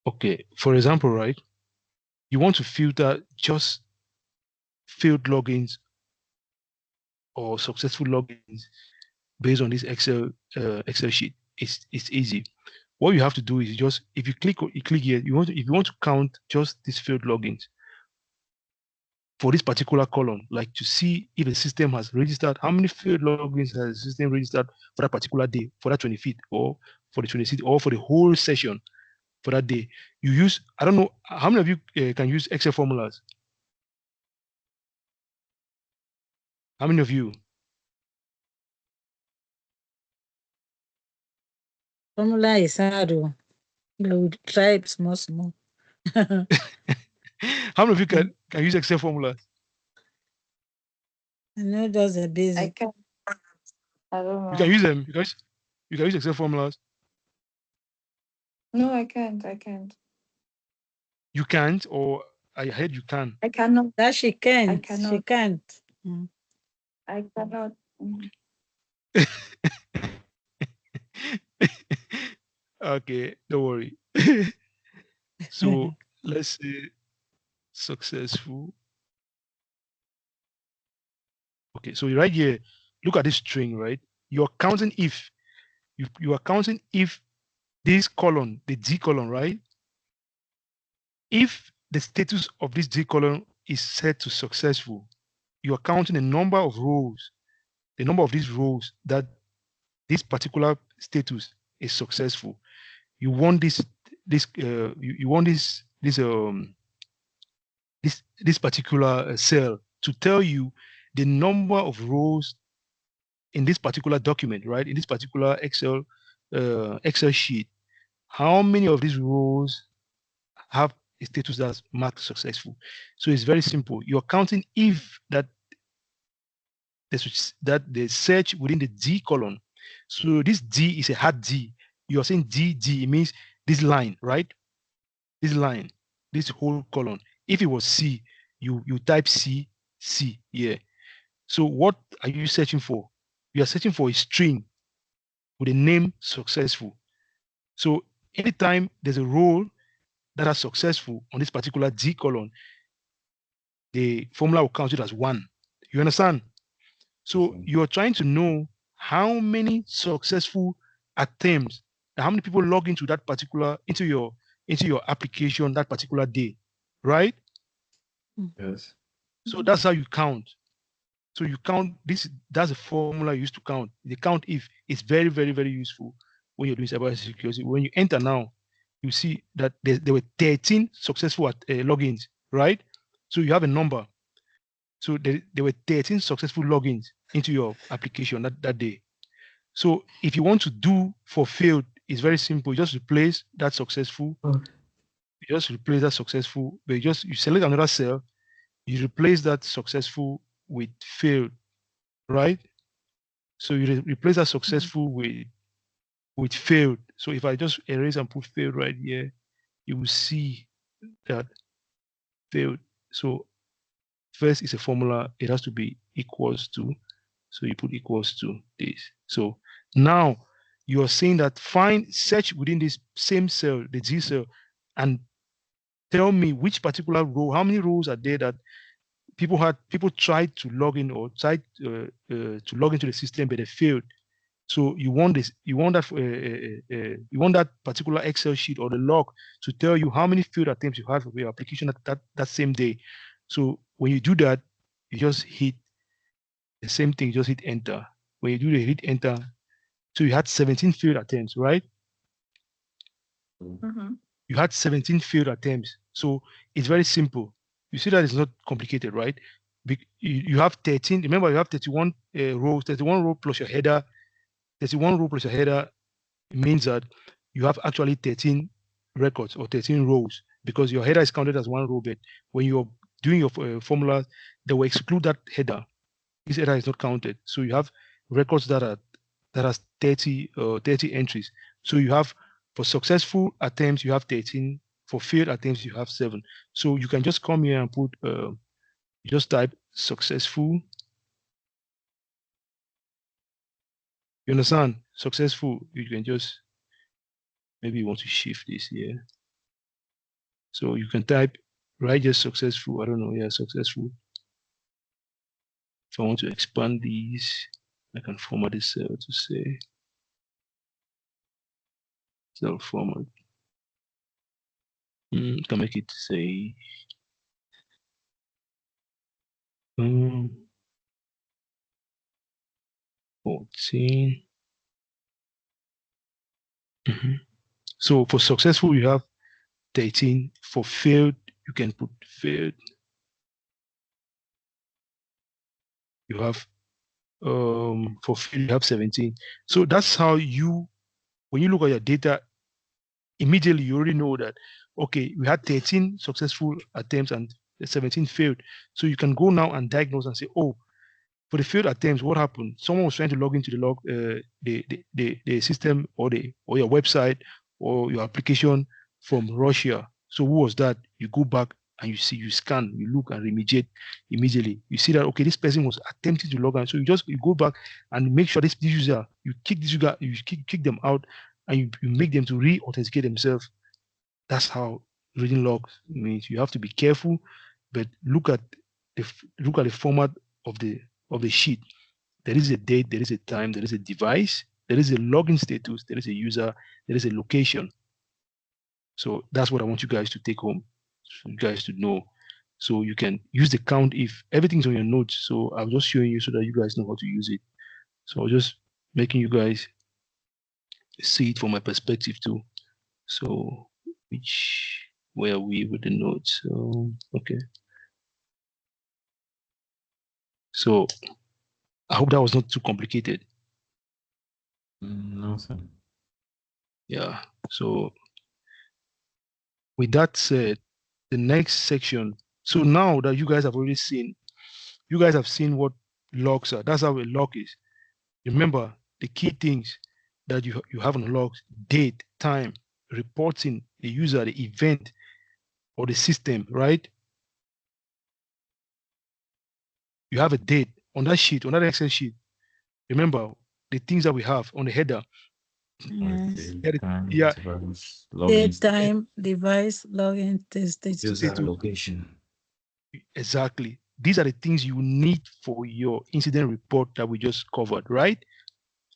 S1: Okay. For example, right, you want to filter just failed logins or successful logins based on this Excel sheet. It's easy. What you have to do is just if you click here, if you want to count just these failed logins for this particular column, like to see if the system has registered how many failed logins has the system registered for that particular day, for that 25th, or for the 26th, or for the whole session for that day. You use I don't know how many of you can use Excel formulas. How many of you?
S3: Formula is hard. We would try it small, small.
S1: How many of you can use Excel formulas?
S3: I know just the
S4: I
S3: basic.
S4: can. I don't
S1: You can
S4: know.
S1: use them. You can use Excel formulas.
S4: No, I can't. I can't.
S1: You can't, or I heard you can.
S4: I cannot.
S3: That she
S4: I
S3: can't. She
S4: cannot.
S3: can't. Mm.
S4: I cannot.
S1: Okay, don't worry. So let's say successful. Okay, so right here, look at this string, right? You're counting if you are counting if this column, the D column, right? If the status of this D column is set to successful, you are counting the number of rows, the number of these rows that this particular status is successful. You want you want this particular cell to tell you the number of rows in this particular document, right? In this particular Excel sheet, how many of these rows have a status that's marked successful? So it's very simple. You're counting if that the search within the D column. So this D is a hard D. You're saying D, it means this line, right? This line, this whole column. If it was C, you type C, yeah. So what are you searching for? You are searching for a string with a name successful. So anytime there's a role that are successful on this particular D column, the formula will count it as one. You understand? So you're trying to know how many successful attempts, how many people log into that particular into your application that particular day, right?
S2: Yes.
S1: So that's how you count. So you count this. That's a formula you use to count. The count if is very, very, very useful when you're doing cybersecurity. When you enter now, you see that there were 13 successful logins, right? So you have a number. So there were 13 successful logins into your application that day. So if you want to do for failed, it's very simple. You just replace that successful. You just replace that successful. But you select another cell. You replace that successful with failed, right? So you replace that successful with failed. So if I just erase and put failed right here, you will see that failed. So first is a formula. It has to be equals to. So you put equals to this. So now you are saying that search within this same cell, the G cell, and tell me which particular row, how many rows are there that people tried to log in or tried to log into the system, but they failed. So you want that particular Excel sheet or the log to tell you how many failed attempts you have for your application that same day. So when you do that, you just hit the same thing, just hit enter. When you do the hit enter, so you had 17 failed attempts, right?
S4: Mm-hmm.
S1: You had 17 failed attempts. So it's very simple. You see that it's not complicated, right? You have 13. Remember, you have 31 rows. 31 row plus your header. 31 row plus your header means that you have actually 13 records or 13 rows because your header is counted as one row. But when you're doing your formula, they will exclude that header. This header is not counted. So you have records that has 30 entries. So you have for successful attempts you have 13. For failed attempts you have 7. So you can just come here and put just type successful. You understand? Successful. You can just maybe you want to shift this here. So you can type right just successful. I don't know. Yeah, successful. If I want to expand these, I can format this cell to say cell format. Can make it say 14. So for successful, you have 13. For failed, you can put failed. You have for failed, you have 17. So that's how when you look at your data, immediately you already know that okay, we had 13 successful attempts and 17 failed. So you can go now and diagnose and say, oh, for the failed attempts, what happened? Someone was trying to log into the system or your website or your application from Russia. So who was that? You go back and you scan, you look and remediate immediately. You see that okay, this person was attempting to log in. So you go back and make sure this user, you kick this user, you kick them out, and you make them to re-authenticate themselves. That's how reading logs means. You have to be careful, but look at the format of the sheet. There is a date, there is a time, there is a device, there is a login status, there is a user, there is a location. So that's what I want you guys to take home, for you guys to know. So you can use the count if everything's on your notes. So I'm just showing you so that you guys know how to use it. So I'm just making you guys see it from my perspective too. So where are we with the notes? So okay. So I hope that was not too complicated.
S2: No, sir.
S1: Yeah. So with that said, the next section. So now that you guys have already seen, you guys have seen what logs are. That's how a log is. Remember the key things that you have on logs: date, time, reporting, the user, the event, or the system, right? You have a date on that sheet, on that Excel sheet. Remember the things that we have on the header.
S3: Yes.
S2: Okay,
S1: Yeah,
S2: time,
S1: yeah,
S2: device, login,
S3: Daytime, device, login, status.
S2: user
S1: status.
S2: location.
S1: Exactly. These are the things you need for your incident report that we just covered, right?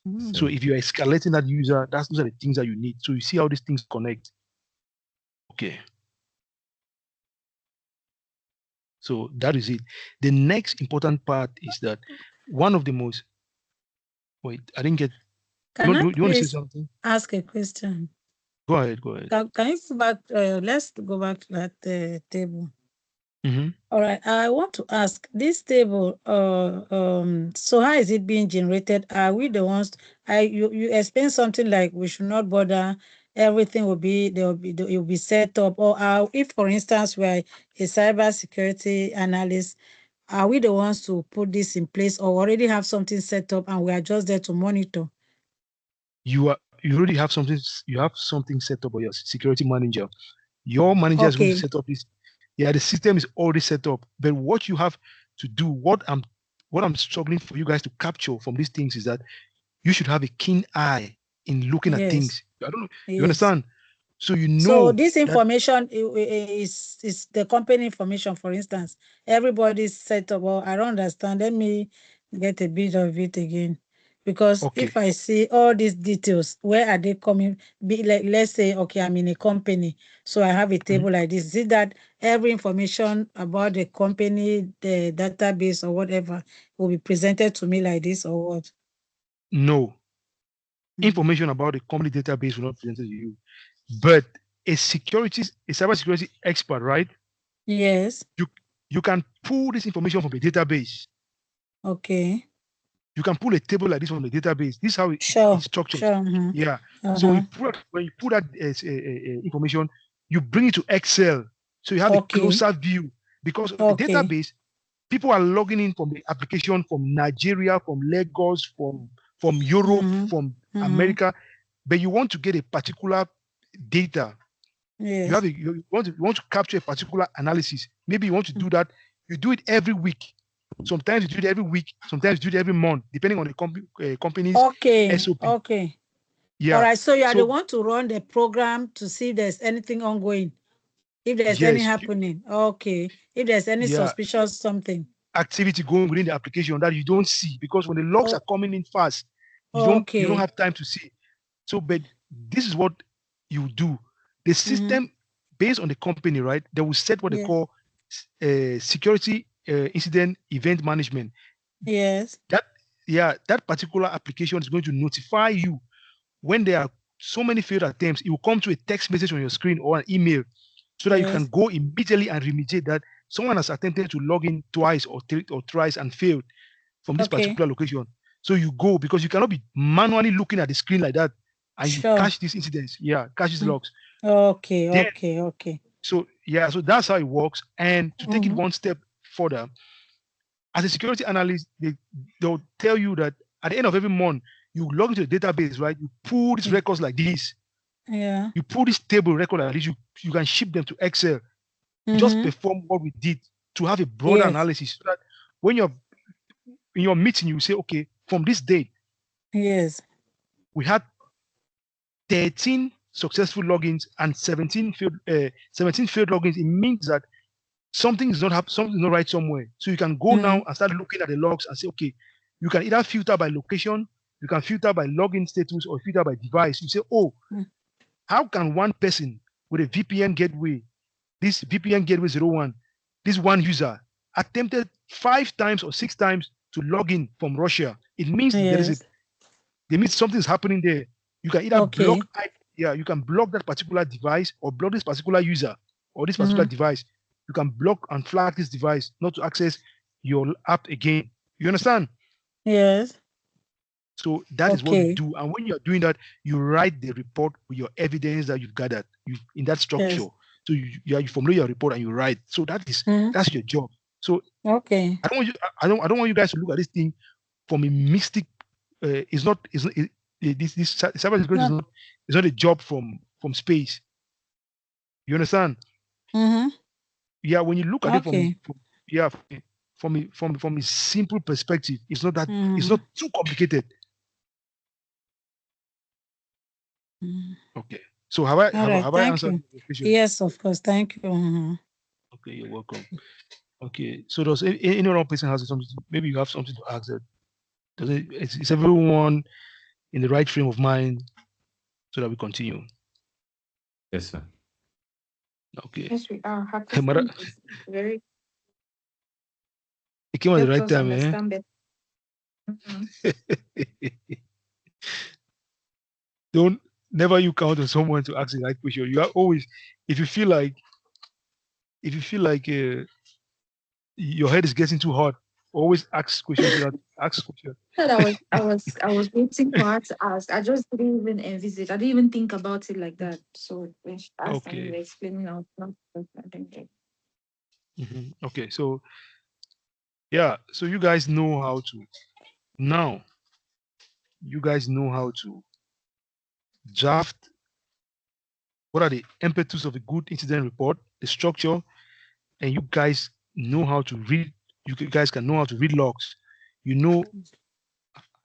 S3: Mm.
S1: So if you're escalating that user, those are the things that you need. So you see how these things connect. Okay. So that is it. The next important part is that one of the most, wait, I didn't get,
S3: Can I
S1: you want to say
S3: please
S1: something?
S3: ask a question?
S1: Go ahead, go ahead.
S3: Can you go back? Let's go back to that table.
S1: Mm-hmm.
S3: All right. I want to ask this table. So how is it being generated? Are we the ones? You explain something like we should not bother. Everything will be it will be set up. Or if, for instance, we are a cybersecurity analyst, are we the ones to put this in place, or already have something set up and we are just there to monitor?
S1: You already have something, you have something set up by your security manager. Your manager is going to
S3: Okay.
S1: set up this. Yeah, the system is already set up. But what you have to do, what I'm struggling for you guys to capture from these things is that you should have a keen eye in looking at
S3: Yes.
S1: things. I don't know. You
S3: Yes.
S1: understand? So you
S3: So
S1: know
S3: this
S1: that
S3: information is the company information, for instance. Everybody's set up. Well, I don't understand. Let me get a bit of it again. Because
S1: okay.
S3: if I see all these details, where are they coming? Be like, let's say, okay, I'm in a company, so I have a
S1: Mhm.
S3: table like this. Is it that every information about the company, the database or whatever, will be presented to me like this, or what?
S1: No
S3: Mm.
S1: information about the company database will not present to you, but a cybersecurity expert, right?
S3: Yes.
S1: You you can pull this information from the database.
S3: Okay.
S1: You can pull a table like this from the database. This is how it's
S3: Sure.
S1: structured.
S3: Sure. Mhm.
S1: Yeah. So
S3: Uh-huh.
S1: when you put that information, you bring it to Excel, so you have a
S3: Okay.
S1: closer view. Because on the
S3: Okay.
S1: database, people are logging in from the application from Nigeria, from Lagos, from Europe,
S3: Mm-hmm.
S1: from
S3: Mm-hmm.
S1: America, but you want to get a particular data.
S3: Yes.
S1: You want to capture a particular analysis. Maybe you want to
S3: Mm.
S1: do that. You do it every week. Sometimes you do it every week. Sometimes you do it every month, depending on the company's
S3: Okay.
S1: SOP.
S3: Okay. All
S1: Yeah.
S3: right. So you are the
S1: So
S3: one to run the program to see if there's anything ongoing, if there's any
S1: yes,
S3: happening. Okay. If there's any
S1: yeah,
S3: suspicious something.
S1: activity going within the application that you don't see because when the logs are
S3: Oh,
S1: coming in fast, you don't
S3: okay.
S1: have time to see. So, but this is what you do. The
S3: Mm-hmm.
S1: system based on the company, right? They will set what they
S3: Yeah.
S1: call security incident event management.
S3: Yes.
S1: That that particular application is going to notify you when there are so many failed attempts. It will come to a text message on your screen or an email so that you can
S3: Yes.
S1: go immediately and remediate that someone has attempted to log in twice or thrice and failed from this
S3: Okay.
S1: particular location. So you go because you cannot be manually looking at the screen like that and you
S3: Sure.
S1: catch these incidents. Yeah, catch these
S3: Mm.
S1: logs.
S3: Okay.
S1: Then
S3: Okay. Okay.
S1: so that's how it works. And to take it
S3: Mm-hmm.
S1: one step further, as a security analyst, they'll tell you that at the end of every month, you log into the database, right? You pull these
S3: Yeah.
S1: records like this.
S3: Yeah.
S1: You pull this table record like this. You can ship them to Excel. Just
S3: Mm-hmm.
S1: perform what we did to have a broader
S3: Yes.
S1: analysis so that when you're in your meeting, you say, okay, from this date,
S3: Yes.
S1: we had 13 successful logins and 17 failed logins. It means that something is not right somewhere. So you can go
S3: Mm-hmm.
S1: now and start looking at the logs and say, okay, you can either filter by location, you can filter by login status, or filter by device. You say, oh, how can one person with a VPN gateway, this VPN gateway 01, this one user attempted 5 times or 6 times to log in from Russia? It means
S3: Yes.
S1: they mean something is happening there. You can either
S3: Okay.
S1: you can block that particular device or block this particular user or this particular
S3: Mm-hmm.
S1: device. You can block and flag this device not to access your app again. You understand?
S3: Yes.
S1: So that is what we
S3: Okay.
S1: do. And when you're doing that, you write the report with your evidence that you've gathered in that structure.
S3: Yes.
S1: So you formulate your report and you write. So
S3: Mm-hmm.
S1: that's your job. So
S3: Okay.
S1: I don't want you guys to look at this thing from a mystic. It's not this cybersecurity
S3: No.
S1: is not a job from space. You understand?
S3: Mm-hmm.
S1: Yeah, when you look at it
S3: Okay.
S1: yeah from a simple perspective, it's
S3: Mm-hmm.
S1: not too complicated.
S3: Mm.
S1: Okay. So have I
S3: All right. Thank
S1: answered
S3: you.
S1: your question?
S3: Yes, of course. Thank you. Mhm.
S1: Okay, you're welcome. Okay. So does any other person has something? Maybe you have something to ask that. Does it? Is everyone in the right frame of mind so that we continue?
S2: Yes, sir.
S1: Okay.
S4: Yes, we are. Her
S1: Mara,
S4: question is very
S1: It came at the
S4: helped
S1: right
S4: us
S1: time, eh?
S4: understand better. Mhm.
S1: Don't never you count on someone to ask the right question. You are always, if you feel like your head is getting too hot, always ask questions so that ask questions.
S4: That I was waiting for her to ask. I just didn't even envisage. I didn't even think about it like that. So when she asked and you were
S1: Okay.
S4: explaining, I was not. I think
S1: Okay. So yeah. So you guys know how to now. You guys know how to draft. What are the impetus of a good incident report? The structure, and you guys know how to read. You guys can know how to read logs. You know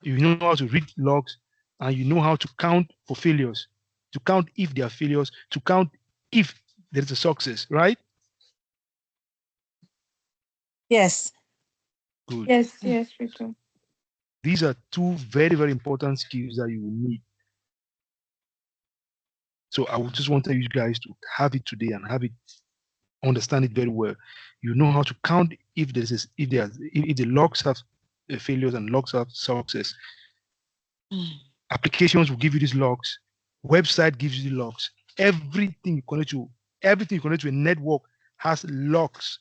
S1: you know how to read logs, and you know how to count for failures, to count if there are failures, to count if there is a success, right?
S3: Yes.
S1: Good.
S4: yes, yes, we do.
S1: These are two very, very important skills that you will need. So I would just want you guys to have it today and have it understand it very well. You know how to count if there's this, if the logs have failures and logs have success. Applications will give you these logs. Website gives you the logs. Everything you connect to a network has logs,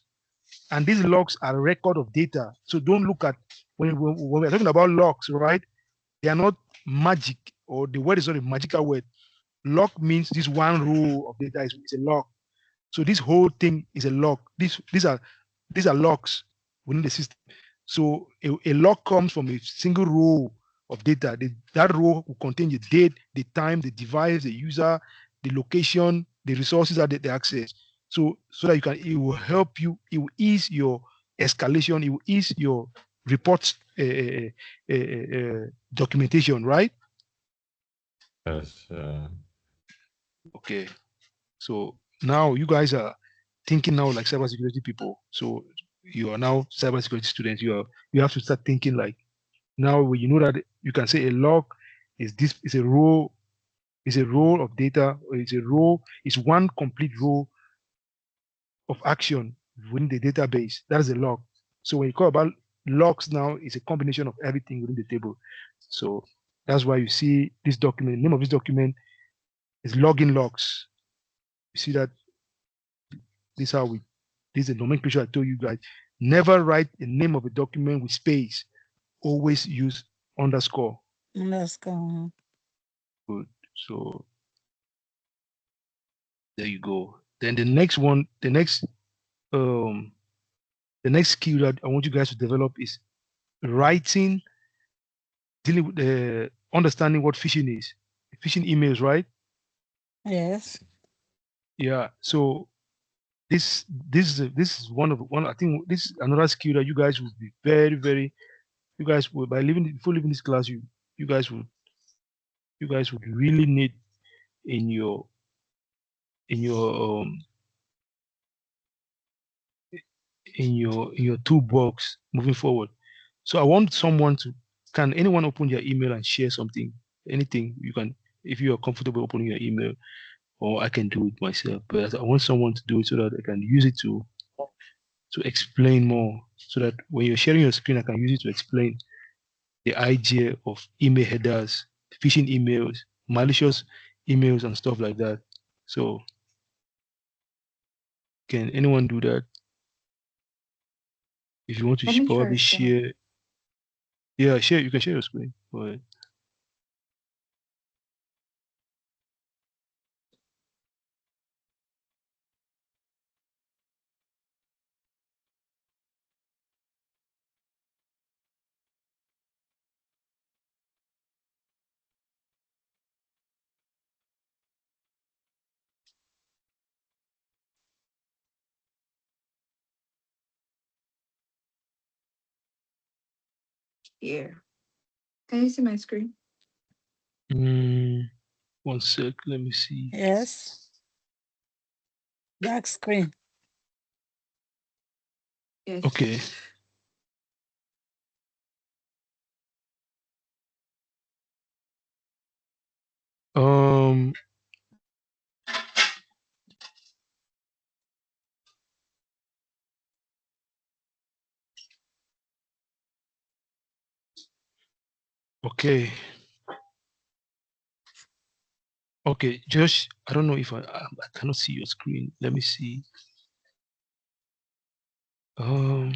S1: and these logs are record of data. So don't look at when we're talking about logs, right? They are not magic, or the word is not a magical word. Log means this one row of data is a log. So this whole thing is a log. These are logs within the system. So a log comes from a single row of data. That row will contain the date, the time, the device, the user, the location, the resources that they access. So that it will help you, it will ease your escalation, it will ease your reports documentation, right?
S2: Yes.
S1: Okay. So now you guys are thinking now like cybersecurity people. So you are now cybersecurity students. You have to start thinking like now when you know that you can say a log is a row of data, or it's one complete row of action within the database. That is a log. So when you call about logs now, it's a combination of everything within the table. So that's why you see this document, the name of this document is login logs. You see that this is how we this is the nomenclature I told you guys. Never write the name of a document with space. Always use underscore.
S3: Let's go.
S1: Good. So there you go. Then the next one, um the next skill that I want you guys to develop is writing, dealing with the understanding what phishing is. Phishing emails, right?
S3: Yes.
S1: Yeah. So this is one I think this is another skill that you guys will be very, very you guys will by living before leaving this class, you guys would you guys would really need in your in your um in your toolbox moving forward. So I want someone to can anyone open your email and share something? Anything you can if you are comfortable opening your email, or I can do it myself. But I want someone to do it so that I can use it to explain more. So that when you're sharing your screen, I can use it to explain the idea of email headers, phishing emails, malicious emails, and stuff like that. So can anyone do that? If you want to
S4: Let me try
S1: probably
S4: to share.
S1: share, yeah, share. You can share your screen. Go ahead.
S4: Here. Can you see my screen?
S1: Mm, one sec. Let me see.
S3: Yes. Black screen.
S4: Yes.
S1: Okay. Um. Okay. Okay, Josh, I don't know if I cannot see your screen. Let me see. Um,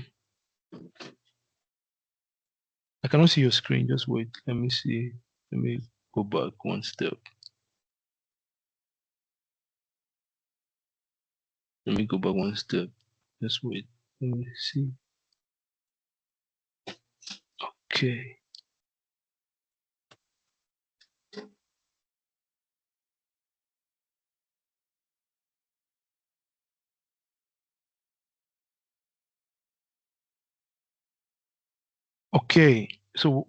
S1: I cannot see your screen. Just wait. Let me see. Let me go back one step. Let me go back one step. Just wait. Let me see. Okay. Okay. So,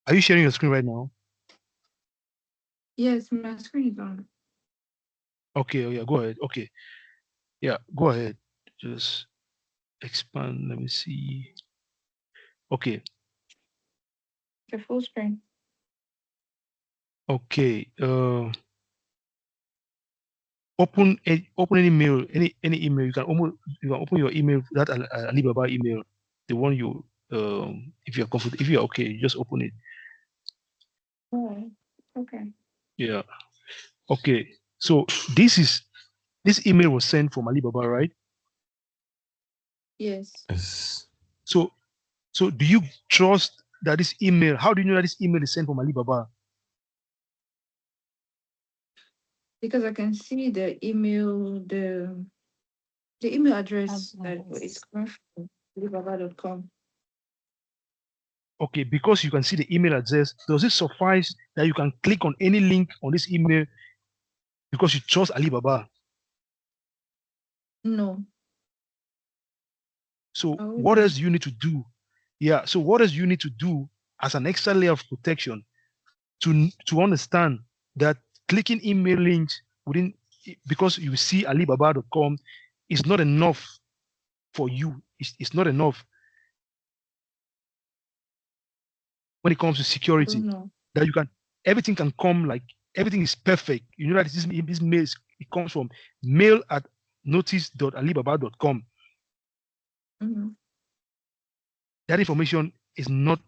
S1: are you sharing your screen right now?
S4: Yes, my screen is on.
S1: Okay. Oh yeah. Go ahead. Okay. Yeah. Go ahead. Just expand. Let me see. Okay.
S4: The full screen.
S1: Okay. Open any mail, any email. You can open your email, that Alibaba email, the one you if you're comfortable, if you're okay, just open it.
S4: Oh, okay.
S1: Yeah. Okay. So this email was sent from Alibaba, right?
S4: Yes,
S2: Yes.
S1: So do you trust that this email? How do you know that this email is sent from Alibaba?
S4: because I can see the email address that it's
S3: Analyses.
S4: coming from alibaba.com.
S1: Okay, because you can see the email address, does it suffice that you can click on any link on this email because you trust Alibaba?
S4: No,
S1: So
S4: I
S1: what else
S4: wouldn't.
S1: do you need to do? Yeah. So what else do you need to do as an extra layer of protection to understand that clicking email links within because you see Alibaba.com is not enough for you. It's not enough when it comes to
S4: I
S1: security.
S4: don't know.
S1: That you can everything can come like everything is perfect. You know that this mail it comes from mail at notice.alibaba.com.
S4: Mm-hmm.
S1: That information is not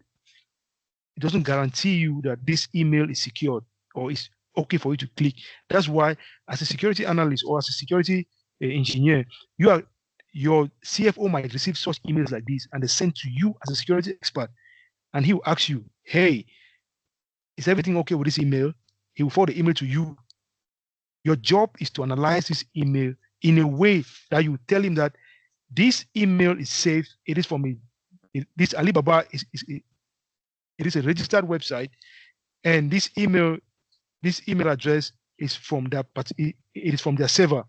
S1: it doesn't guarantee you that this email is secured or is okay for you to click. That's why, as a security analyst or as a security engineer, your CFO might receive such emails like this, and they send to you as a security expert, and he will ask you, "Hey, is everything okay with this email?" He will forward the email to you. Your job is to analyze this email in a way that you tell him that this email is safe. It is from a this Alibaba it is a registered website, and this email address is from it is from their server,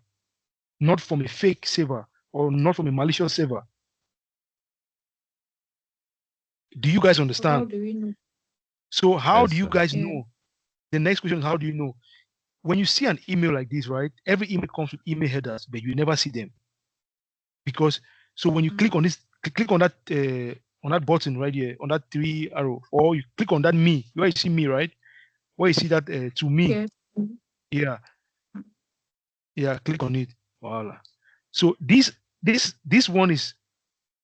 S1: not from a fake server or not from a malicious server. Do you guys
S4: So how
S1: understand?
S4: do we know?
S1: So how
S2: Yes,
S1: do you
S2: sir.
S1: guys
S4: Yeah.
S1: know? The next question is how do you know? When you see an email like this, right? Every email comes with email headers, but you never see them because so when you
S4: Mm.
S1: click on this, click on that button right here, on that three arrow, or you click on that me, where you see me, right? Where you see that to me,
S4: Yes.
S1: yeah, yeah, click on it. Voila. So this one is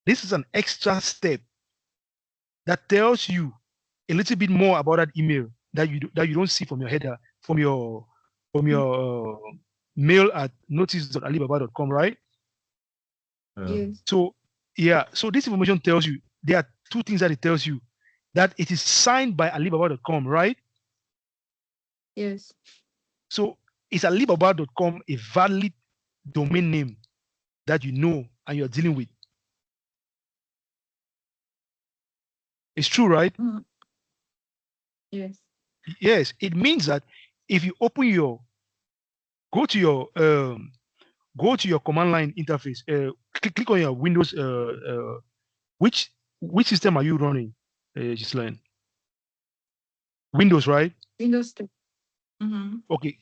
S1: this is an extra step that tells you a little bit more about that email that you don't see from your header from your mail at notice.alibaba.com, right?
S4: Yes.
S1: So yeah, so this information tells you there are two things that it tells you that it is signed by alibaba.com, right?
S4: Yes.
S1: So is alibaba.com a valid domain name that you know and you're dealing with? It's true, right?
S4: Mm. Yes.
S1: Yes, it means that if you open your go to your go to your command line interface. Click on your Windows. Which system are you running, Ghislaine? Windows, right?
S4: Windows 10. Mm-hmm.
S1: Okay.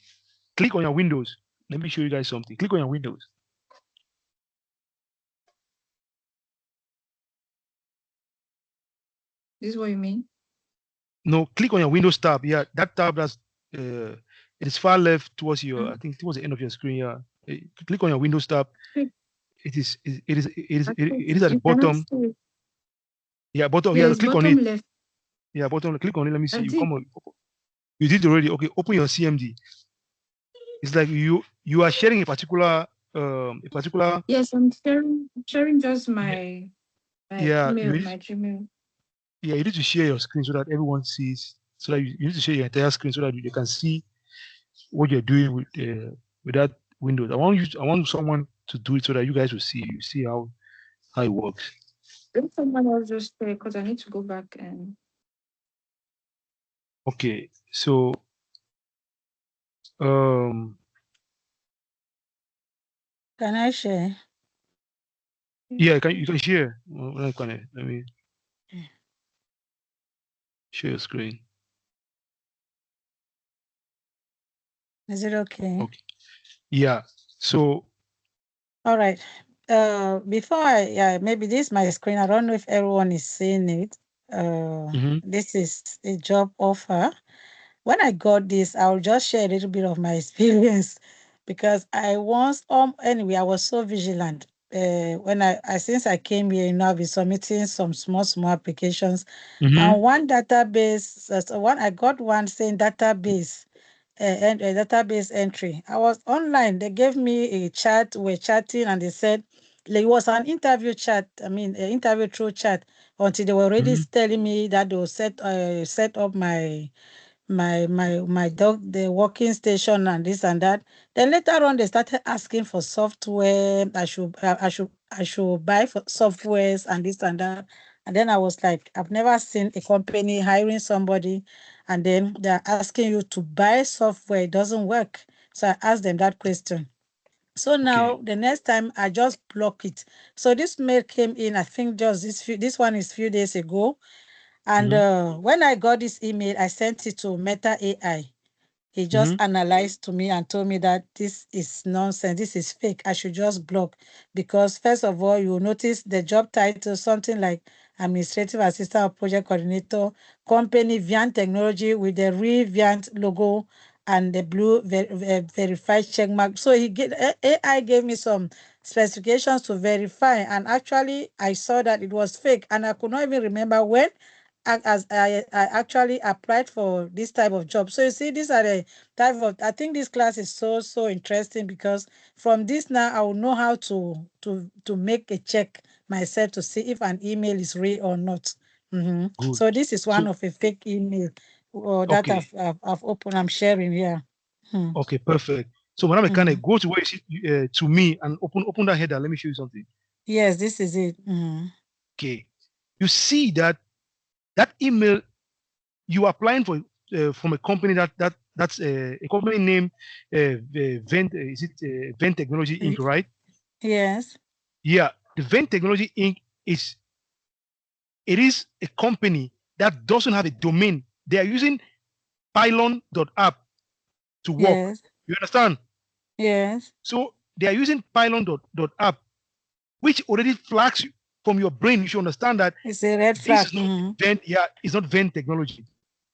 S1: Click on your Windows. Let me show you guys something. Click on your Windows.
S4: This is what you mean?
S1: No, click on your Windows tab. Yeah, that tab that's uh, it is far left towards your. I
S4: Mm.
S1: think towards the end of your screen. Yeah. Click on your Windows tab.
S4: Wait,
S1: It is
S4: actually,
S1: at the
S4: you cannot
S1: bottom.
S4: see it.
S1: Yeah, bottom.
S4: Yeah,
S1: Yeah,
S4: it's
S1: click on
S4: bottom
S1: it.
S4: left.
S1: Yeah, bottom. Click on it. Let me see.
S4: I
S1: You
S4: did.
S1: come on. You did already. Okay, open your CMD. It's like you are sharing a particular
S4: Yes, I'm sharing just
S1: yeah,
S4: my
S1: yeah you
S4: email,
S1: need
S4: my Gmail.
S1: yeah you need to share your screen so that everyone sees. So that you need to share your entire screen so that you can see what you're doing with that Windows. I want someone to do it so that you guys will see. You see how it works.
S4: Let someone else just share because I need to go back and
S1: Okay, so um
S3: Can I share?
S1: yeah, you can share. Let me share your screen.
S3: Is it okay?
S1: Okay. Yeah. So
S3: All right. Before maybe this is my screen. I don't know if everyone is seeing it.
S1: mhm,
S3: This is a job offer. When I got this, I'll just share a little bit of my experience because I once anyway, I was so vigilant. When I since I came here, I've been submitting some small applications,
S1: mhm,
S3: and one database, so one I got one saying database and a database entry. I was online. They gave me a chat. We're chatting, and they said like, it was an interview chat. I mean, an interview through chat. Until they were already
S1: mhm.
S3: telling me that they will set up my dog the working station and this and that. Then later on they started asking for software. I should buy for softwares and this and that. And then I was like, I've never seen a company hiring somebody and then they're asking you to buy software. It doesn't work. So I asked them that question. So
S1: Okay.
S3: now the next time I just block it. So this mail came in, I think just this one is few days ago. And
S1: Mhm,
S3: when I got this email, I sent it to Meta AI. He just
S1: mhm.
S3: analyzed to me and told me that this is nonsense, this is fake. I should just block because first of all, you will notice the job title, something like administrative assistant or project coordinator, company Viant Technology with the real Viant logo and the blue verified check mark. So AI gave me some specifications to verify, and actually I saw that it was fake, and I could not even remember when as I actually applied for this type of job. So you see, these are the type of I think this class is so interesting because from this now I will know how to make a check myself to see if an email is real or not.
S1: Good.
S3: So this is one
S1: So
S3: of a fake email that
S1: okay,
S3: I've opened. I'm sharing here. Hmm.
S1: okay, perfect. So Madam
S3: Mhm.
S1: Mechanic, go to where you see to me and open that header. Let me show you something.
S3: Yes, this is it.
S1: Okay. You see that email you are applying for from a company that's a company name Vent is it Vent Technology Inc.
S3: Y-
S1: right?
S3: Yes,
S1: Yeah, the Vent Technology Inc. is it is a company that doesn't have a domain. They are using pylon.app to work.
S3: yes,
S1: You understand?
S3: yes.
S1: So they are using pylon.app, which already flags from your brain. You should understand that
S3: It's a red
S1: this
S3: flag.
S1: is not Vent. Yeah, it's not Vent Technology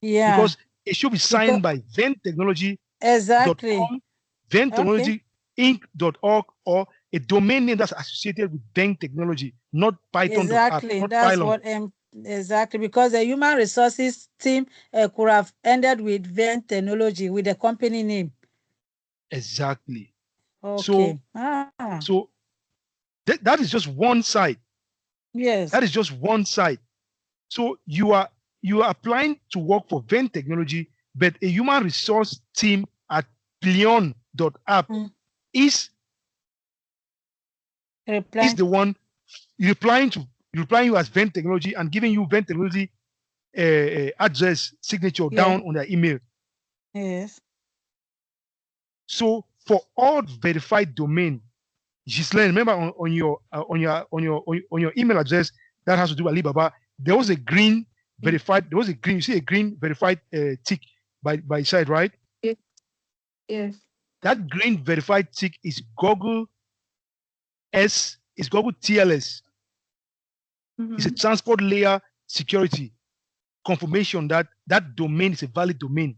S3: Yeah,
S1: because it should be
S3: because
S1: signed by
S3: exactly.
S1: venttechnology.com,
S3: Okay.
S1: venttechnologyinc.org, or a domain name that's associated with Vent Technology, not python.app,
S3: Exactly.
S1: not
S3: That's
S1: pylon.
S3: what exactly because the human resources team could have ended with Vent Technology with the company name.
S1: Exactly. So
S3: Okay. Ah,
S1: so that is just one side.
S3: yes.
S1: That is just one side. So you are applying to work for Vent Technology, but a human resource team at Plion.app
S3: Mm.
S1: is
S3: Reply.
S1: the one replying to replying you as Vent Technology and giving you Vent Technology address signature
S3: Yeah.
S1: down on their email.
S3: Yes.
S1: So for all verified domain, Ghislaine, remember on your email address that has to do with Alibaba, there was a green
S4: yeah.
S1: verified. There was a green. You see a green verified tick by side, right?
S4: Yeah. Yes.
S1: That green verified tick is Google is Google TLS. It's a
S4: Mm-hmm.
S1: transport layer security confirmation that that domain is a valid domain.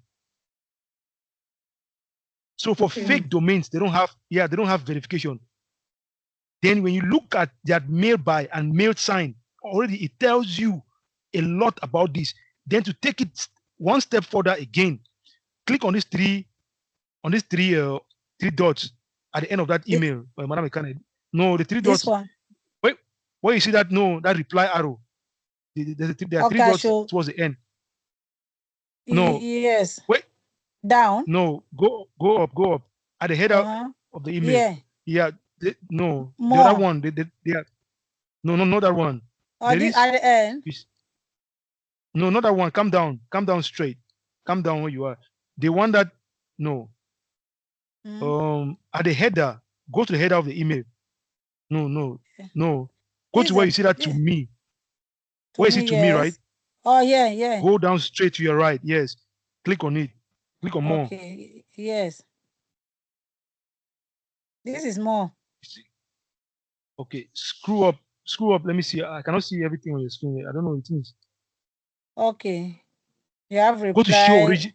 S1: So for
S4: Okay.
S1: fake domains, they don't have verification. Then when you look at that mail by and mail sign, already it tells you a lot about this. Then to take it one step further again, click on these three dots at the end of that
S3: The-
S1: email. Madam Ekane. No, the three
S3: This
S1: dots.
S3: one.
S1: Wait, where you see that that reply arrow. There are three
S3: Okay, I
S1: dots
S3: should.
S1: towards the end. No,
S3: Yes.
S1: wait,
S3: Down.
S1: no, go up at the header
S3: Uh-huh.
S1: of the email.
S3: Yeah.
S1: Yeah, no, the other
S3: More.
S1: one. They are, no, not that one.
S3: Or
S1: There
S3: the
S1: is
S3: at the end.
S1: no, not that one. Come down straight. Come down where you are. The one that no, at the header. Go to the header of the email. No. Go
S3: This
S1: to
S3: is
S1: where you see that to
S3: this,
S1: me.
S3: to
S1: Where is
S3: me,
S1: it to me, right?
S3: yes. Oh yeah.
S1: Go down straight to your right. Yes. Click on it. Click on more.
S3: Okay. Yes. This is more.
S1: Okay. Screw up. Let me see. I cannot see everything on your screen. I don't know what it is.
S3: Okay. You have
S1: Go to show
S3: reply.
S1: origin.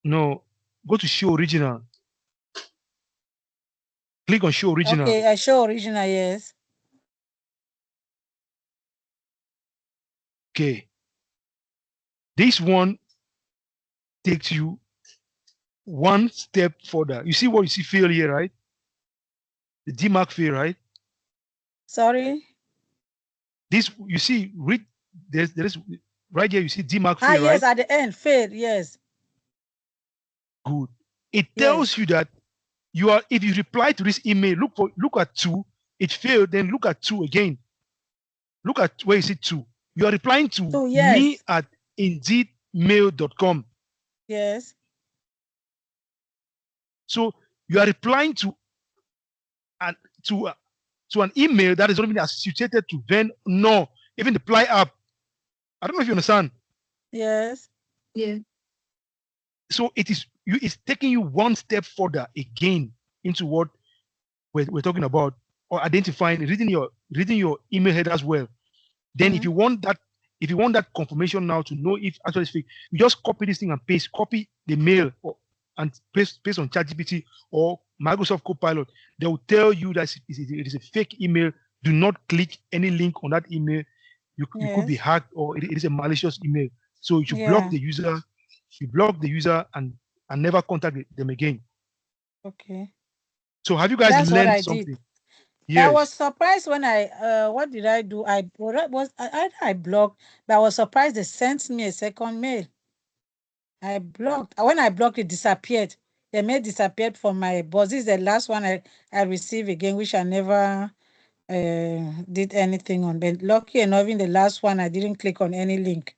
S1: No. Go to show original. Click on show original.
S3: Okay, I show original, yes.
S1: Okay. This one takes you one step further. You see what you see field here, right? The DMARC field, right?
S3: Sorry.
S1: This you see read there's right here you see DMARC
S3: Ah,
S1: field,
S3: yes,
S1: right?
S3: at the end, fail, yes.
S1: Good. It
S3: Yes.
S1: tells you that you are if you reply to this email, look at 2, it failed, then look at 2 again. Look at where you see 2. You are replying to
S3: So
S1: me
S3: yes.
S1: at indeedmail.com.
S3: Yes.
S1: So you are replying to an to an email that is not even associated to Ven nor even the Ply app. I don't know if you understand.
S3: Yes.
S4: Yeah.
S1: So it's taking you one step further again into what we're talking about, or identifying, reading your email head as well. Then if you want that confirmation now to know if actually it's fake, you just copy this thing and copy the mail and paste on ChatGPT or Microsoft Copilot. They will tell you that it is a fake email. Do not click any link on that email. You could be
S3: Yes.
S1: hacked, or it is a malicious email. So you should block
S3: Yeah.
S1: the user. You block the user and never contact them again.
S3: Okay.
S1: So have you guys
S3: That's what
S1: learned
S3: I did.
S1: something?
S3: I was
S1: Yes.
S3: surprised when what did I do? I blocked, but I was surprised they sent me a second mail. I blocked. When I blocked, it disappeared. The mail disappeared from my boss. This is the last one I received again, which I never did anything on. But lucky enough, in the last one, I didn't click on any link.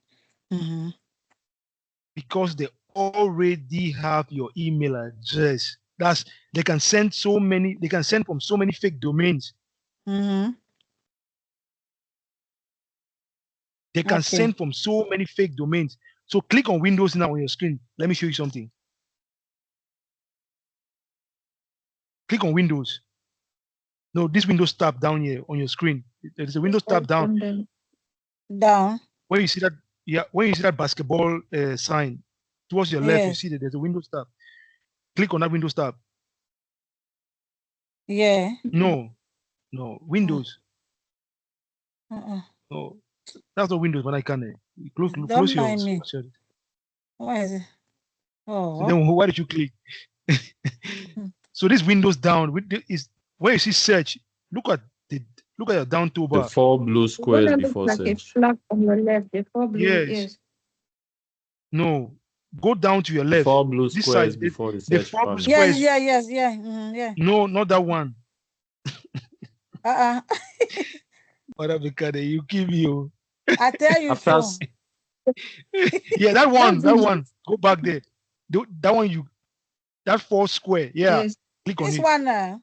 S1: Because they already have your email address. They can send from so many fake domains. They can
S3: Okay.
S1: send from so many fake domains. So click on Windows now on your screen. Let me show you something. Click on Windows. No, this Windows tab down here on your screen. There is a Windows tab down.
S3: Down.
S1: Where you see that, when you see that basketball sign towards your left, you
S3: Yes.
S1: see that there's a Windows tab. Click on that Windows tab.
S3: Yeah.
S1: No, Windows.
S3: Uh-uh.
S1: No, that's not Windows. When I can close
S3: Don't
S1: your.
S3: mind me. Why is it?
S1: So
S3: Oh.
S1: then why did you click? So this Windows down is where you see search. Look at your down
S2: The
S1: toolbar.
S2: 4 blue
S4: What
S2: squares
S4: that looks
S2: before
S4: like a
S2: search.
S4: flag on your left, the four blue,
S1: Yes.
S4: yes.
S1: No. Go down to your
S2: The
S1: left.
S2: 4 blue
S1: This
S2: squares
S1: side.
S2: before the
S1: The
S2: search
S1: 4 blue
S2: panel.
S3: Yes.
S1: squares.
S3: Yeah. Yeah.
S1: No, not that one.
S3: Uh-uh.
S1: You give me.
S3: I tell you
S2: After
S3: so.
S1: Yeah, that one.
S4: That's it.
S1: Go back there. That one that 4 square. Yeah.
S4: Yes.
S1: Click on
S3: This
S1: it.
S3: one this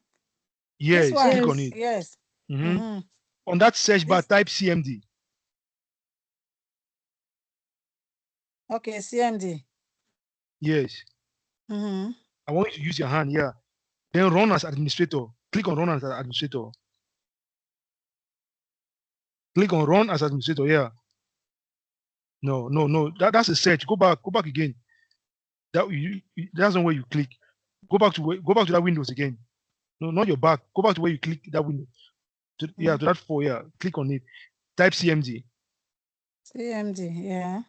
S1: Yes.
S3: one.
S1: Click on it.
S3: Yes.
S1: Mhm. On that search bar,
S3: This
S1: type CMD.
S3: okay, CMD.
S1: Yes.
S3: Mm-hmm.
S1: I want you to use your hand. Yeah. Then run as administrator. Click on run as administrator. Click on run as administrator. Yeah. No. That's a search. Go back again. That's not where you click. Go back to that Windows again. No, not your back. Go back to where you click that window. To that 4. Yeah. Click on it. Type CMD.
S3: CMD, yeah.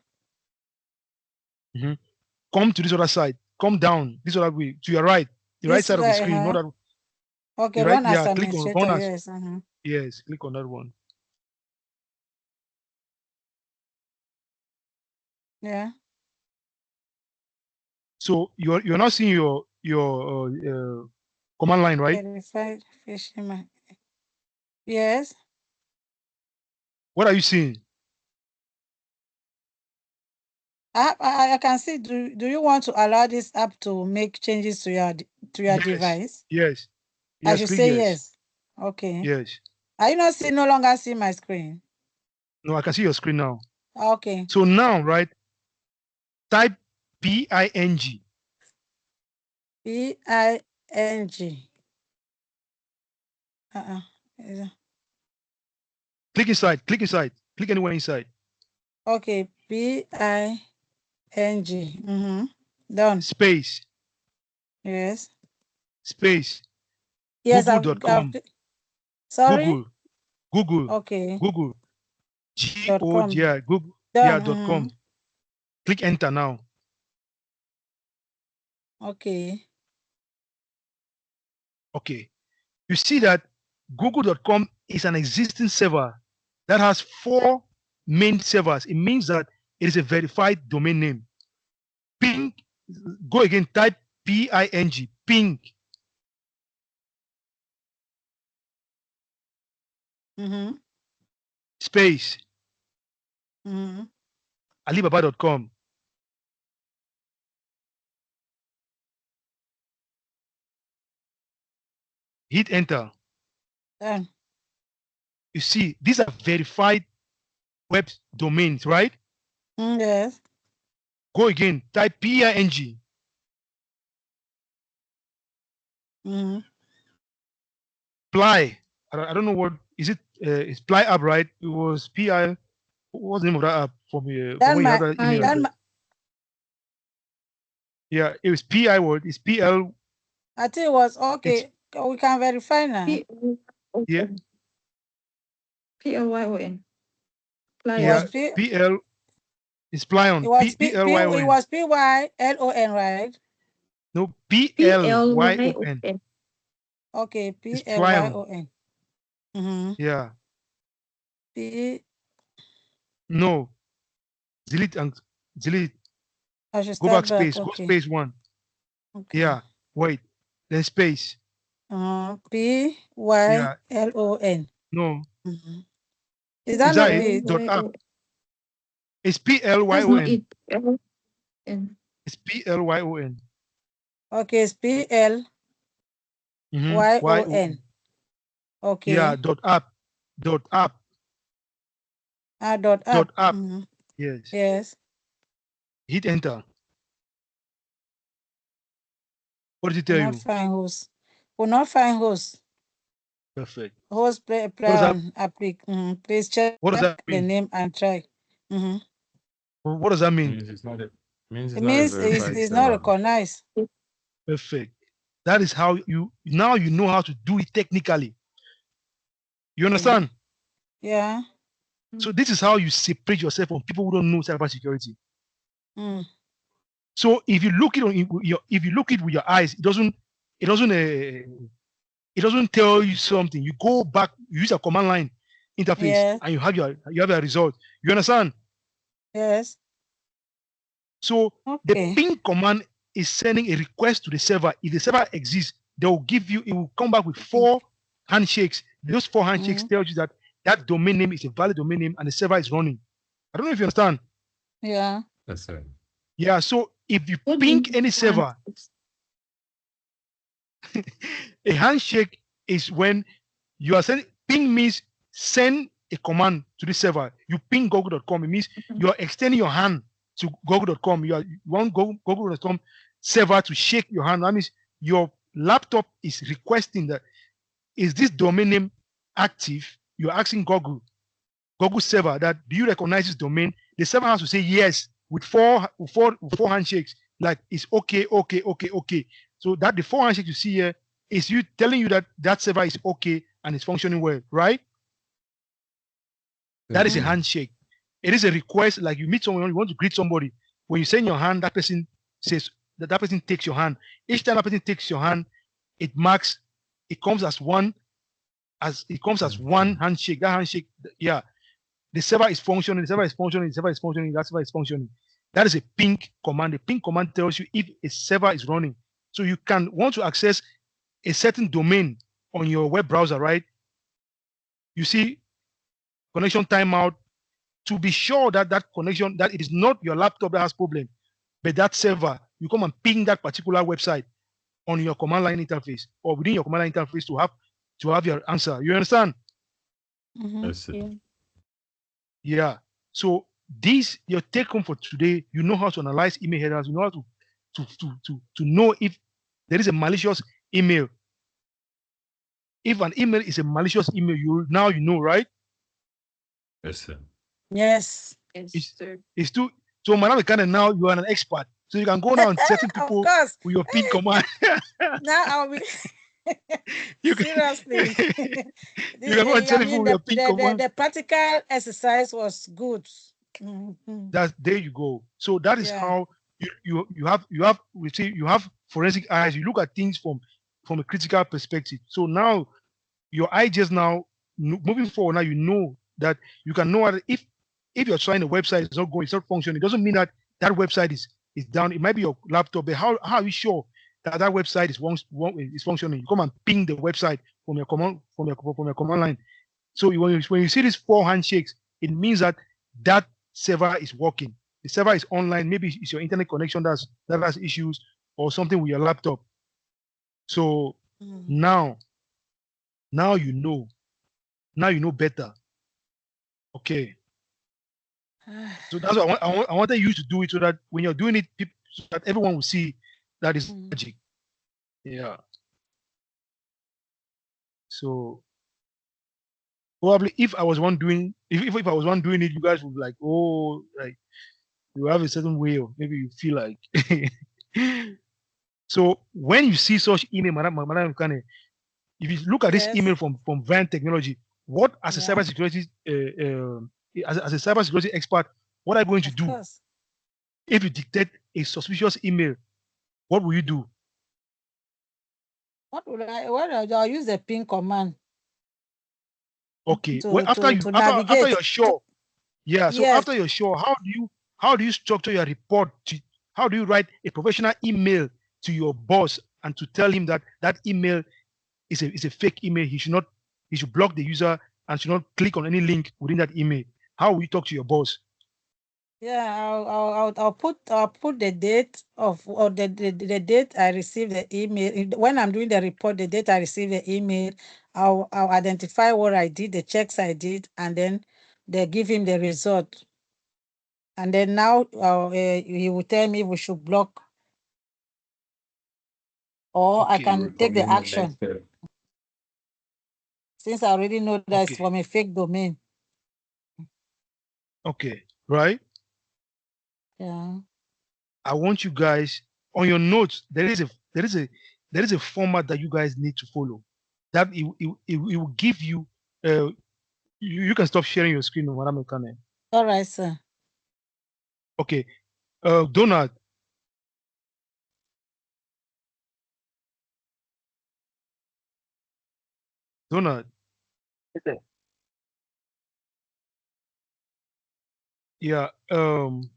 S1: Come to this other side. Come down this other way to your right, the right
S3: This
S1: side of the
S3: way,
S1: screen. Not that
S3: okay,
S1: the right.
S3: run as
S1: Yeah, click on
S3: administrator,
S1: run as.
S3: yes.
S1: Yes, click on that one.
S3: Yeah.
S1: So you're not seeing your command line, right?
S3: Verified phishing. Yes.
S1: What are you seeing?
S3: I can see. Do you want to allow this app to make changes to your
S1: Yes,
S3: device?
S1: yes,
S3: I
S1: yes.
S3: should
S1: Click
S3: say
S1: yes,
S3: yes. Okay.
S1: yes.
S3: Are you no longer seeing my screen?
S1: No, I can see your screen now.
S3: Okay.
S1: So now, right? Type PING.
S3: PING. Is
S1: Click inside. Click inside. Click anywhere inside.
S3: Okay. PING. Done.
S1: Space.
S3: Yes.
S1: Space.
S3: Yes.
S1: Google.com.
S3: Sorry.
S1: Google. Google.
S3: Okay.
S1: Google.
S3: .com.
S1: Yeah. Google. Yeah.
S3: Done.
S1: .com. Click enter now.
S3: Okay.
S1: Okay. You see that Google.com is an existing server that has 4 main servers. It means that it is a verified domain name. Ping. Go again. Type PING. Ping. Space. Alibaba.com. Hit enter.
S3: Done.
S1: You see, these are verified web domains, right?
S3: Yes.
S1: Go again. Type PING. Ply. I don't know what is it. It's Ply app, right? It was PI. What's the name of that app from from
S3: Then
S1: when you have
S3: my
S1: that email
S3: then
S1: address? Yeah, it was PI word. It's PL.
S3: I think it was
S1: It's
S3: okay. We can verify now.
S1: yeah,
S4: PLYON.
S3: It was
S1: yeah.
S4: Plyon.
S1: PL. It's Plyon.
S3: It
S1: PLYON.
S3: was PYLON, right?
S1: No, PLYON.
S4: PLYON.
S3: Okay,
S1: It's Plyon.
S3: PLYON. Mm-hmm.
S1: Yeah.
S3: P.
S1: No. Delete and delete.
S3: I should
S1: Go
S3: start
S1: back
S3: back.
S1: space. Go
S3: Okay.
S1: space one.
S3: Okay.
S1: Yeah. Wait. Then space. Yeah.
S3: PYLON.
S1: No.
S3: Mm-hmm. Is
S1: Is
S3: that
S1: that
S3: not
S1: it?
S3: it?
S1: Dot app.
S4: PLYON.
S1: It's
S4: That's not
S1: PLYON.
S4: it. LN.
S1: It's PLYON.
S3: Okay, it's PLYON.
S1: YON. Yeah.
S3: Okay.
S1: Dot app. Dot app.
S3: Dot app.
S1: Dot app.
S3: Mm-hmm.
S1: Yes.
S3: Yes.
S1: Hit enter. What did it
S3: Will
S1: tell
S3: not
S1: you?
S3: find host. Will not find host.
S1: Perfect.
S3: Host
S1: What does
S3: play
S1: that
S3: on applic. Please check
S1: what does that
S3: the
S1: mean?
S3: name and try. Mm-hmm.
S1: What does that mean?
S2: Means
S3: It
S2: it's not a
S3: means
S1: This
S2: verified
S1: is
S3: it's not
S2: server.
S3: recognized.
S1: perfect. That is how you now you know how to do it technically. You
S3: Okay.
S1: understand?
S3: Yeah.
S1: So this is how you separate yourself from people who don't know cybersecurity.
S3: Mm.
S1: So if you look it on if you look it with your eyes, it doesn't it doesn't tell you something. You go back, you use a command line interface,
S3: Yes.
S1: and you have a result. You understand?
S3: Yes.
S1: So the
S3: Okay.
S1: ping command is sending a request to the server. If the server exists, they will give you. It will come back with 4 handshakes. Those 4 handshakes
S3: Mm.
S1: tell you that that domain name is a valid domain name and the server is running. I don't know if you understand.
S3: Yeah.
S2: That's right.
S1: Yeah. So if you
S4: What do you
S1: ping
S4: mean
S1: any
S4: one?
S1: server, a handshake is when you are sending ping means send a command to the server. You ping google.com. It means you are extending your hand to google.com. You want google.com server to shake your hand. That means your laptop is requesting that is this domain name active? You're asking Google server that do you recognize this domain? The server has to say yes with four handshakes. Like it's okay. So that the 4 handshakes you see here is you telling you that that server is okay and it's functioning well, right? That is a
S3: Mm.
S1: handshake. It is a request, like you meet someone, you want to greet somebody. When you send your hand, that person says that person takes your hand. Each time that person takes your hand, it marks, it comes as one, handshake. That handshake, yeah, the server is functioning, the server is functioning, the server is functioning, that server is functioning. That is a ping command. The ping command tells you if a server is running. So you can want to access a certain domain on your web browser, right? You see connection timeout, to be sure that that connection, that it is not your laptop that has problem, but that server, you come and ping that particular website on your command line interface or within your command line interface to have your answer. You understand?
S2: Yes, sir.
S3: Yeah.
S1: Yeah. So this your take home for today. You know how to analyze email headers. You know how to know if there is a malicious email. If an email is a malicious email, you know, right?
S2: Yes, sir.
S3: Yes.
S4: Yes,
S1: It's
S4: sir.
S1: it's too so Madam Kane, now you are an expert. So you can go now and threaten
S3: Of
S1: people
S3: course.
S1: with your pin command.
S3: Now I'll be
S1: you can
S3: seriously.
S1: you can go and tell
S3: I
S1: people
S3: mean,
S1: with your pin command.
S3: the practical exercise was good. Mhm.
S1: That there you go. So that is
S3: Yeah.
S1: how you have we see you have forensic eyes. You look at things from a critical perspective. So now your eye just now moving forward, now you know that you can know that if you're trying a website, it's not going, it's not functioning, it doesn't mean that that website is down. It might be your laptop, but how are you sure that that website is functioning? You come and ping the website from your command line. So when you see these four handshakes, it means that that server is working. The server is online. Maybe it's your internet connection that has issues or something with your laptop. So
S3: Mhm.
S1: now now you know. Now you know better. Okay. So that's what I wanted you to do it so that when you're doing it, so that everyone will see that is
S3: Mhm.
S1: magic. Yeah. So probably if I was one doing if I was one doing it, you guys would be like, oh, like you have a certain way of maybe you feel like so when you see such email, Madam Kane, if you look at this email
S3: Yes.
S1: from Van Technology, what as a
S3: Yeah.
S1: as a cybersecurity expert, what are you going to
S3: Of
S1: do
S3: course.
S1: if you detect a suspicious email? What will you do?
S3: I'll use the pin command
S1: Okay. Well,
S3: to
S1: after
S3: navigate.
S1: you're sure, yeah. So
S3: Yes.
S1: after you're sure, how do you structure your report? How do you write a professional email to your boss and to tell him that that email is a fake email? He should block the user and should not click on any link within that email. How will you talk to your boss?
S3: Yeah, I'll put the date of or the date I received the email. When I'm doing the report, the date I received the email, I'll identify what I did, the checks I did, and then they give him the result. And then now he will tell me we should block, or I
S2: You
S1: Okay.
S3: can take the
S2: recommend the next
S3: action
S2: step.
S3: since I already know that it's
S1: Okay.
S3: from a fake domain.
S1: Okay. Right.
S3: Yeah.
S1: I want you guys on your notes. There is a format that you guys need to follow. That it will give you. You can stop sharing your screen, Madam Ekane.
S3: All right, sir.
S1: Okay. Donald. Donald. Yeah.
S3: Mm.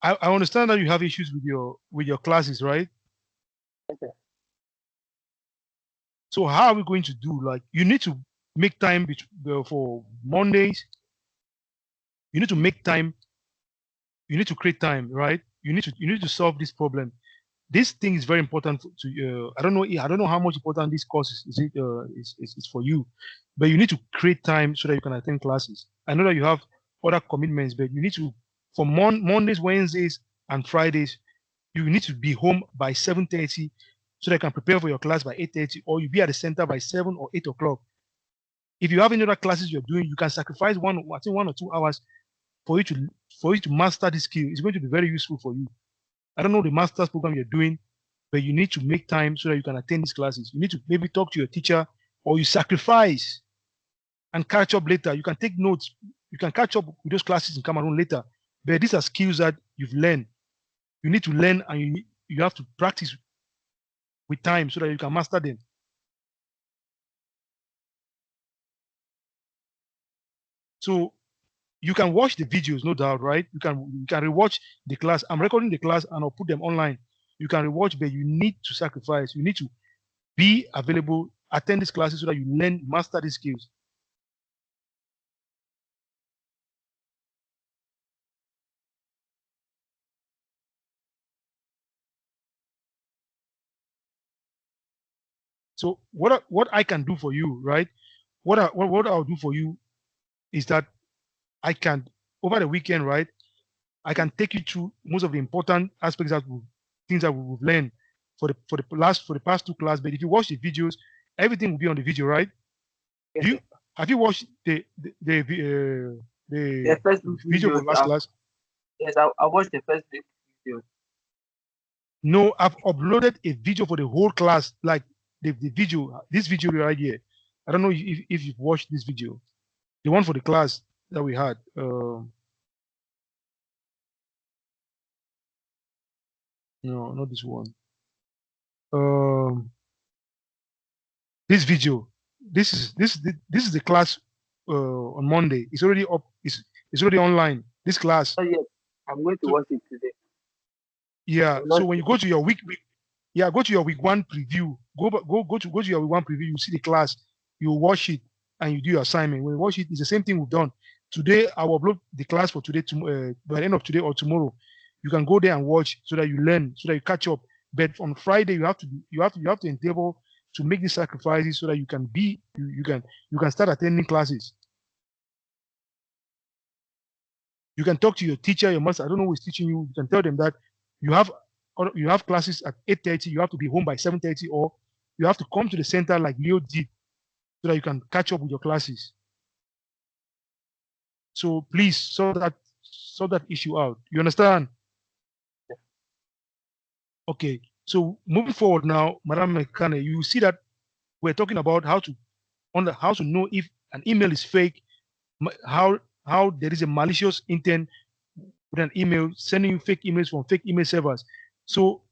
S1: I understand that you have issues with your classes, right? So how are we going to do? Like, you need to make time for Mondays. You need to make time. You need to create time, right? You need to solve this problem. This thing is very important to I don't know how much important this course is for you, but you need to create time so that you can attend classes. I know that you have other commitments, but you need to for Mondays, Wednesdays, and Fridays. You need to be home by 7:30 so that you can prepare for your class by 8:30, or you be at the center by 7 or 8 o'clock. If you have any other classes you're doing, you can sacrifice I think 1 or 2 hours for you to master this skill. It's going to be very useful for you. I don't know the master's program you're doing, but you need to make time so that you can attend these classes. You need to maybe talk to your teacher, or you sacrifice and catch up later. You can take notes. You can catch up with those classes in Cameroon later. But these are skills that you've learned. You need to learn, and you have to practice with time so that you can master them. So you can watch the videos, no doubt, right? You can rewatch the class. I'm recording the class and I'll put them online. You can rewatch, but you need to sacrifice. You need to be available, attend these classes so that you learn, master these skills. So what I can do for you, right? What I'll do for you is that I can, over the weekend, right? I can take you through most of the important aspects things that we've learned for the past two classes. But if you watch the videos, everything will be on the video, right?
S5: Yes,
S1: Do
S5: sir.
S1: you have you watched
S5: The first
S1: video for
S5: videos.
S1: last class?
S5: Yes, I watched the first video.
S1: No, I've uploaded a video for the whole class, like the video, this video right here. I don't know if you've watched this video, the one for the class that we had. No, not this one. This video. This is the class on Monday. It's already up. It's already online. This class.
S5: Not yet. I'm going to
S1: So
S5: watch it today.
S1: yeah.
S5: I'm
S1: So
S5: not
S1: when you go to your go to your week one preview. Go to your week one preview. You see the class. You watch it and you do your assignment. When you watch it, it's the same thing we've done. Today I will upload the class for today. By the end of today or tomorrow, you can go there and watch so that you learn, so that you catch up. But on Friday, you have to endeavor to make these sacrifices so that you can start attending classes. You can talk to your teacher, your master. I don't know who is teaching you. You can tell them that you have you have classes at 8:30. You have to be home by 7:30, or you have to come to the center like Leo did, so that you can catch up with your classes. So please sort that issue out. You understand? Okay. So moving forward now, Madam Mekane, you see that we're talking about how to know if an email is fake, how there is a malicious intent with an email, sending you fake emails from fake email servers. So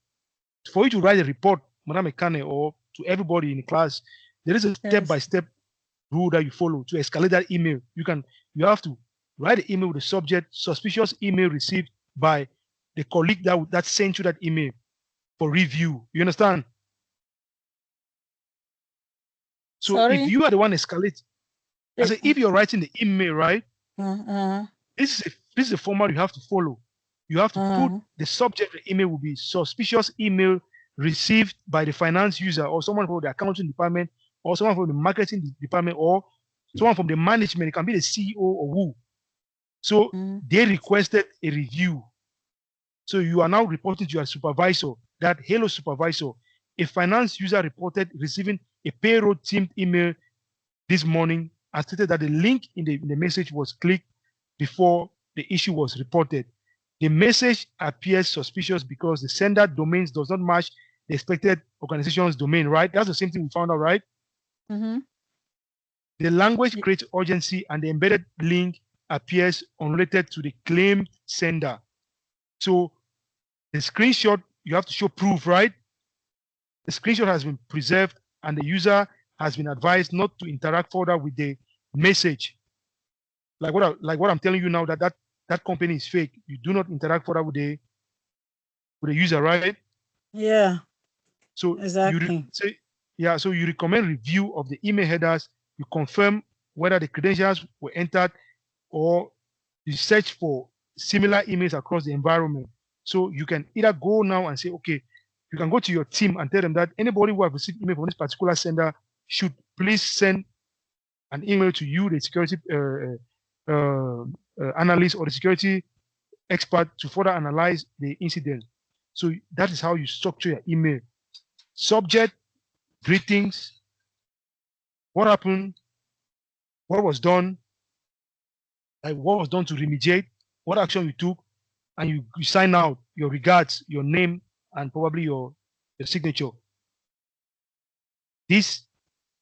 S1: for you to write a report, Madam Mekane, or to everybody in the class, there is a step-by-step rule that you follow to escalate that email. You have to write the email with the subject suspicious email received by the colleague that sent you that email for review. You understand? So if
S3: Sorry.
S1: you are the one escalate, I say if you're writing the email, right? This is a format you have to follow. You have to put the subject of the email will be suspicious email received by the finance user, or someone from the accounting department, or someone from the marketing department, or someone from the management. It can be the CEO or who. So they requested a review. So you are now reporting to your supervisor that, hello, supervisor, a finance user reported receiving a payroll team email this morning and stated that the link in the message was clicked before the issue was reported. The message appears suspicious because the sender domains does not match the expected organization's domain, right? That's the same thing we found out, right?
S3: Mm-hmm.
S1: The language creates urgency and the embedded link appears unrelated to the claimed sender. So the screenshot, you have to show proof, right? The screenshot has been preserved and the user has been advised not to interact further with the message. Like what I'm telling you now, that company is fake. You do not interact further with the user, right?
S3: Yeah.
S1: So
S3: exactly.
S1: so you recommend review of the email headers. You confirm whether the credentials were entered, or you search for similar emails across the environment. So you can either go now and say, okay, you can go to your team and tell them that anybody who have received email from this particular sender should please send an email to you, the security analyst or the security expert, to further analyze the incident. So that is how you structure your email. Subject, greetings, what happened, what was done, like what was done to remediate, what action you took, and you sign out your regards, your name, and probably your your signature. This,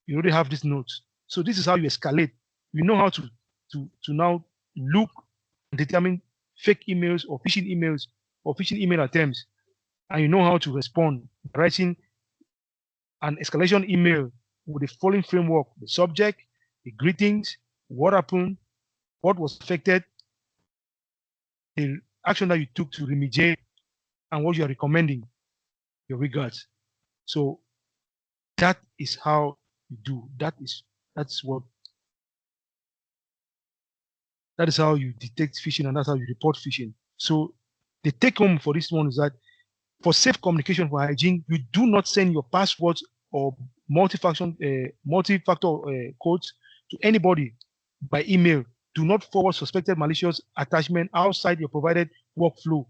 S1: you already have these notes. So this is how you escalate. You know how to now look and determine fake emails or phishing email attempts, and you know how to respond by writing an escalation email with the following framework: the subject, the greetings, what happened, what was affected, the action that you took to remediate, and what you are recommending. Your regards. So that is how you do. That is how you detect phishing, and that's how you report phishing. So the take home for this one is that for safe communication for hygiene, you do not send your passwords or multi-factor codes to anybody by email. Do not forward suspected malicious attachment outside your provided workflow.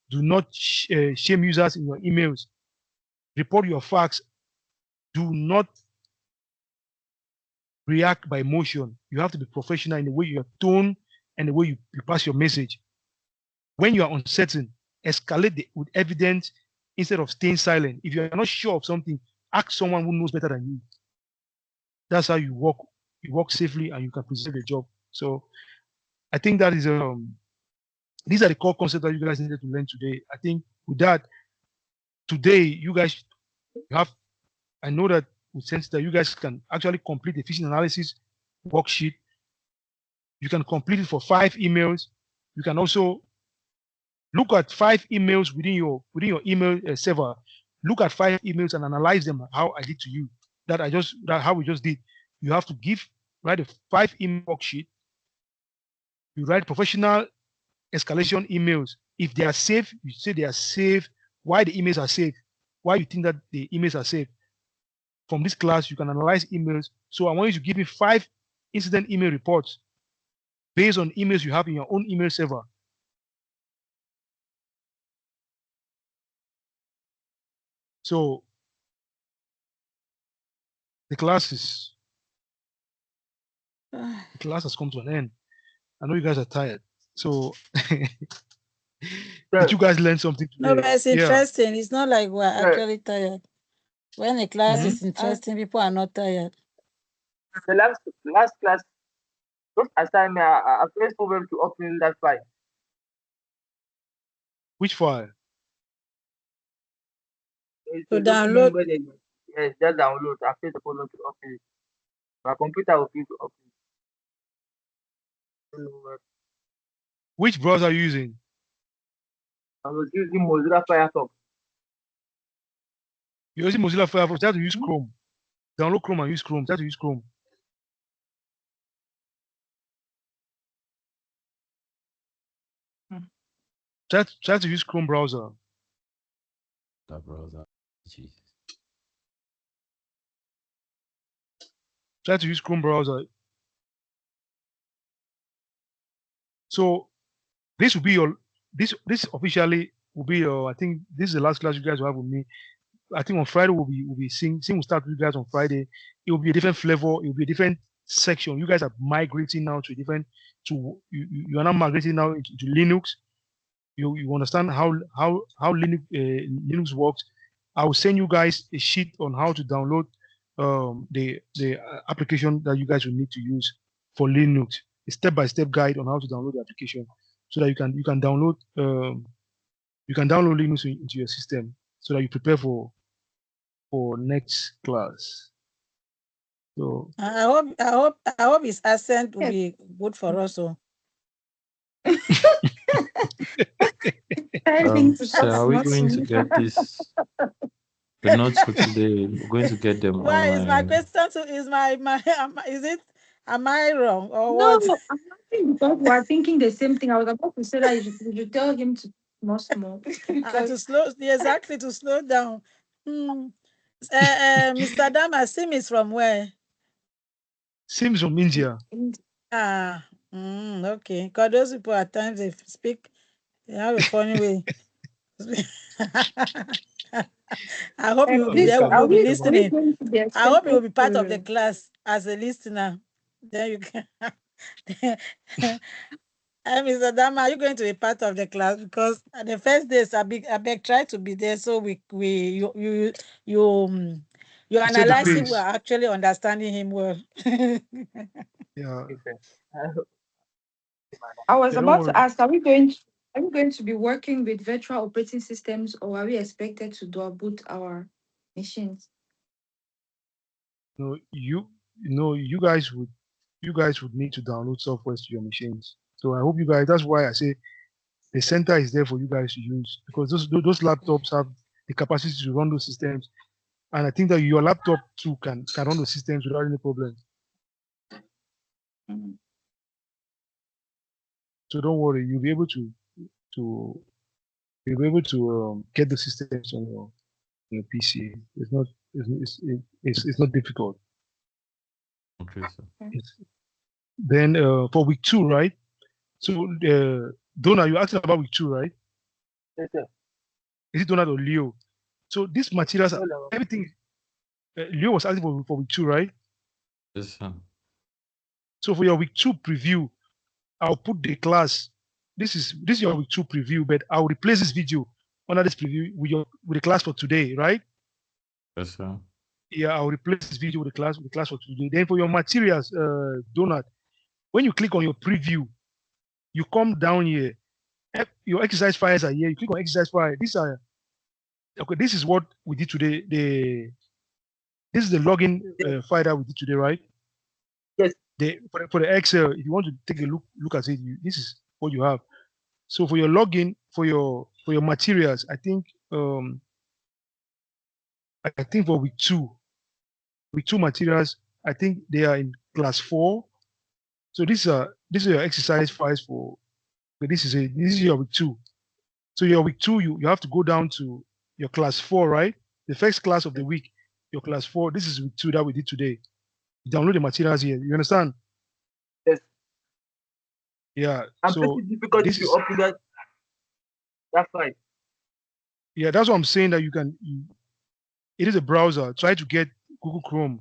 S1: Do not shame users in your emails. Report your facts. Do not react by emotion. You have to be professional in the way your tone and the way you pass your message. When you are uncertain, escalate with evidence instead of staying silent. If you are not sure of something, ask someone who knows better than you. That's how you work. You work safely and you can preserve the job. So I think that is these are the core concepts that you guys needed to learn today. I think with that, today you guys have. I know that with sense that you guys can actually complete the phishing analysis worksheet. You can complete it for 5 emails. You can also look at 5 emails within your email server. Look at 5 emails and analyze them how I did to you. That how we just did. You have to write a 5 email worksheet. You write professional escalation emails. If they are safe, you say they are safe. Why the emails are safe? Why you think that the emails are safe? From this class, you can analyze emails. So I want you to give me 5 incident email reports based on emails you have in your own email server. So the class has come to an end. I know you guys are tired. So did you guys learn something
S3: No,
S1: today?
S3: but it's
S1: Yeah.
S3: interesting. It's not like we're
S5: Yeah.
S3: actually tired. When a class
S1: Mhm.
S3: is interesting, people are not tired.
S5: The last class, just assign me. I first over to open that file.
S1: Which file?
S5: It's
S3: To
S5: a document
S3: download,
S5: where they yes, just download. I first follow to open it. My computer will be to open it. I don't know what-
S1: Which browser are you using?
S5: I was using Mozilla Firefox.
S1: You're using Mozilla Firefox. You have to use Chrome. Download Chrome and use Chrome. You have to use Chrome. Try to use Chrome browser.
S2: That browser. Jesus.
S1: Try to use Chrome browser. So this will be your this officially will be your. I think this is the last class you guys will have with me. I think on Friday we'll be seeing will start with you guys on Friday. It will be a different flavor. It will be a different section. You guys are migrating now to a different you are now migrating now into Linux. You understand how Linux works. I will send you guys a sheet on how to download the application that you guys will need to use for Linux. A step-by-step guide on how to download the application so that you can download Linux into your system so that you prepare for next class. So
S3: I hope his accent will
S4: Yes.
S3: be good for us. So
S4: Trying to
S2: So
S4: have
S2: are we
S4: smart
S2: going to
S4: Swedish.
S2: get the notes for today? We're going to get them
S3: why is my
S2: online.
S3: question to is my is it am I wrong or
S4: No,
S3: what?
S4: I'm laughing because we're thinking the same thing. I was about to say that you should tell him to more small.
S3: To slow exactly to slow down. Hmm. Mr. Dama, Sim is from where?
S1: Sims from India.
S3: Ah, okay. Because those people at times they speak, they have a funny way. I hope you will be
S4: Please,
S3: there.
S1: Look at
S3: You will be
S4: are we
S3: listening.
S4: going to be
S3: I hope you will
S4: expected
S3: be part of the
S4: to?
S3: class as a listener. Then you can. Mr. Dama, are you going to be part of the class? Because at the first days, I beg try to be there, so your
S1: You set the
S3: analysis
S1: pace.
S3: were actually understanding him well.
S1: Yeah.
S5: Okay, sir.
S4: I was
S1: Yeah, don't
S4: about to
S1: worry.
S4: ask, are we going to be working with virtual operating systems, or are we expected to dual boot our machines?
S1: No, you guys would need to download software to your machines. So I hope you guys. That's why I say the center is there for you guys to use, because those laptops have the capacity to run those systems, and I think that your laptop too can run those systems without any problem.
S4: Mhm.
S1: So don't worry, to you'll be able to get the systems on your PC. It's not difficult.
S2: Okay, sir.
S1: It's, then for week 2, right? So Donna, you asked about week 2, right?
S5: Yes, sir.
S1: Is it Donald or Leo? So these materials,
S5: All of
S1: everything. Leo was asking for week 2, right?
S2: Yes, sir.
S1: So for your week 2 preview, I'll put the class. This is your week 2 preview, but I'll replace this video under this preview with the class for today, right?
S2: Yes, sir.
S1: Yeah, I'll replace this video with the class for today. Then for your materials, Donald, when you click on your preview, you come down here. Your exercise files are here. You click on exercise file. These are okay. This is what we did today. This is the login
S5: yes,
S1: file that we did today, right?
S5: yes,
S1: For the Excel, if you want to take a look at it, this is what you have. So for your login, for your materials, I think for week two materials, I think they are in class 4. So these are your exercise files for. Okay, this is your week 2. So your week 2, you have to go down to your class 4, right? The first class of the week, your class 4. This is week 2 that we did today. Download the materials here. You understand?
S5: yes.
S1: Yeah.
S5: I'm
S1: So
S5: facing difficulty
S1: this
S5: to
S1: is
S5: open that file.
S1: yeah. That's what I'm saying. That it is a browser. Try to get Google Chrome,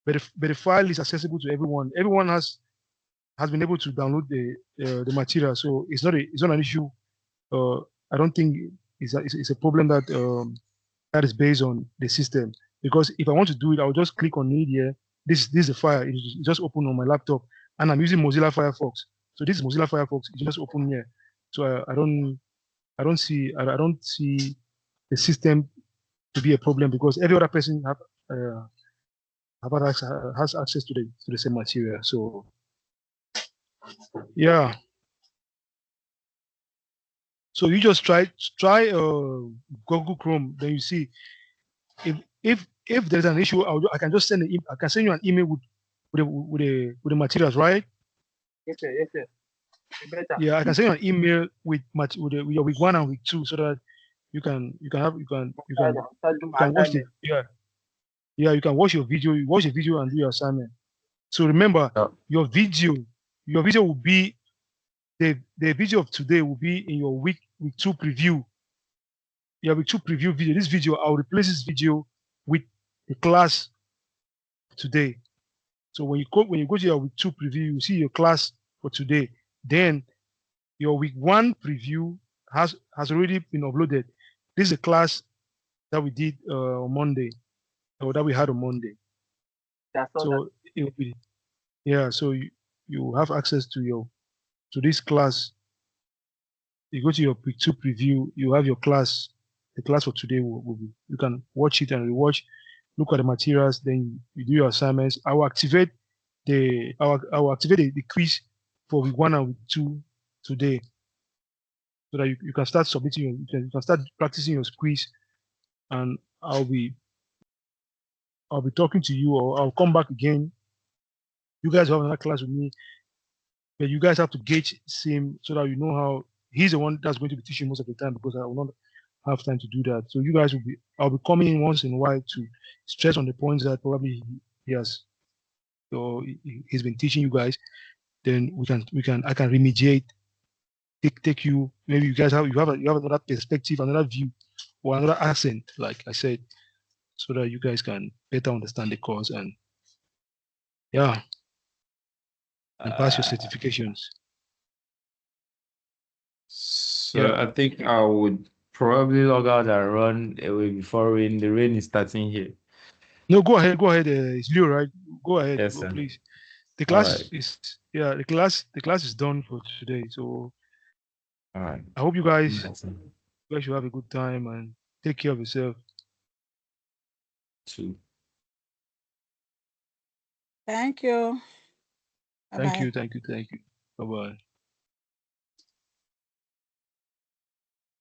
S1: but the file is accessible to everyone. Everyone has been able to download the material, so it's not an issue. I don't think it's a problem that is based on the system. Because if I want to do it, I'll just click on it here. This is the file. It's just open on my laptop, and I'm using Mozilla Firefox. So this is Mozilla Firefox. It's just open here. So I don't see the system to be a problem, because every other person has access to the same material. So yeah. So you just try Google Chrome. Then you see if there's an issue, I can just I can send you an email with the materials, right?
S5: Yes, sir. Yes, sir. Better.
S1: Yeah, I can send you an email with your week 1 and week 2, so that
S5: Start doing
S1: you
S5: my
S1: can watch the
S5: assignment.
S1: yeah, you can watch your video, and do your assignment. So remember,
S2: Yeah.
S1: your video your video will be the video of today will be in your week 2 preview. Your week 2 preview video. This video, I'll replace this video with the class today. So when you go to your week 2 preview, you see your class for today. Then your week 1 preview has already been uploaded. This is a class that we did on Monday, or that we had on Monday.
S5: I saw that.
S1: So it will be yeah. So you have access to this class. You go to your week 2 preview. You have your class. The class for today will be. You can watch it and rewatch. Look at the materials. Then you do your assignments. I will activate the quiz for week 1 and week 2 today, so that you can start submitting you can start practicing your quiz, and I'll be talking to you, or I'll come back again. You guys have another class with me, but you guys have to gauge same, so that you know how he's the one that's going to be teaching most of the time, because I will not have time to do that. So you guys I'll be coming in once in a while to stress on the points that probably he has, so he's been teaching you guys. Then I can remediate, take you. Maybe you have another perspective, another view, or another accent, like I said, so that you guys can better understand the course, and yeah, and pass your
S2: Uh,
S1: certifications.
S2: So
S1: Yeah.
S2: I think I would probably log out and run away before rain. The rain is starting here.
S1: No, go ahead. Go ahead. It's Leo, right? Go ahead.
S2: Yes,
S1: Go,
S2: sir.
S1: please. The
S2: All
S1: class
S2: right.
S1: is yeah. The class is done for today. So
S2: All right.
S1: I hope
S2: That's it.
S1: you guys should have a good time and take care of yourself.
S2: Two.
S3: Thank you. Bye
S1: Thank
S3: bye.
S1: you. Thank you. Thank you. Bye bye.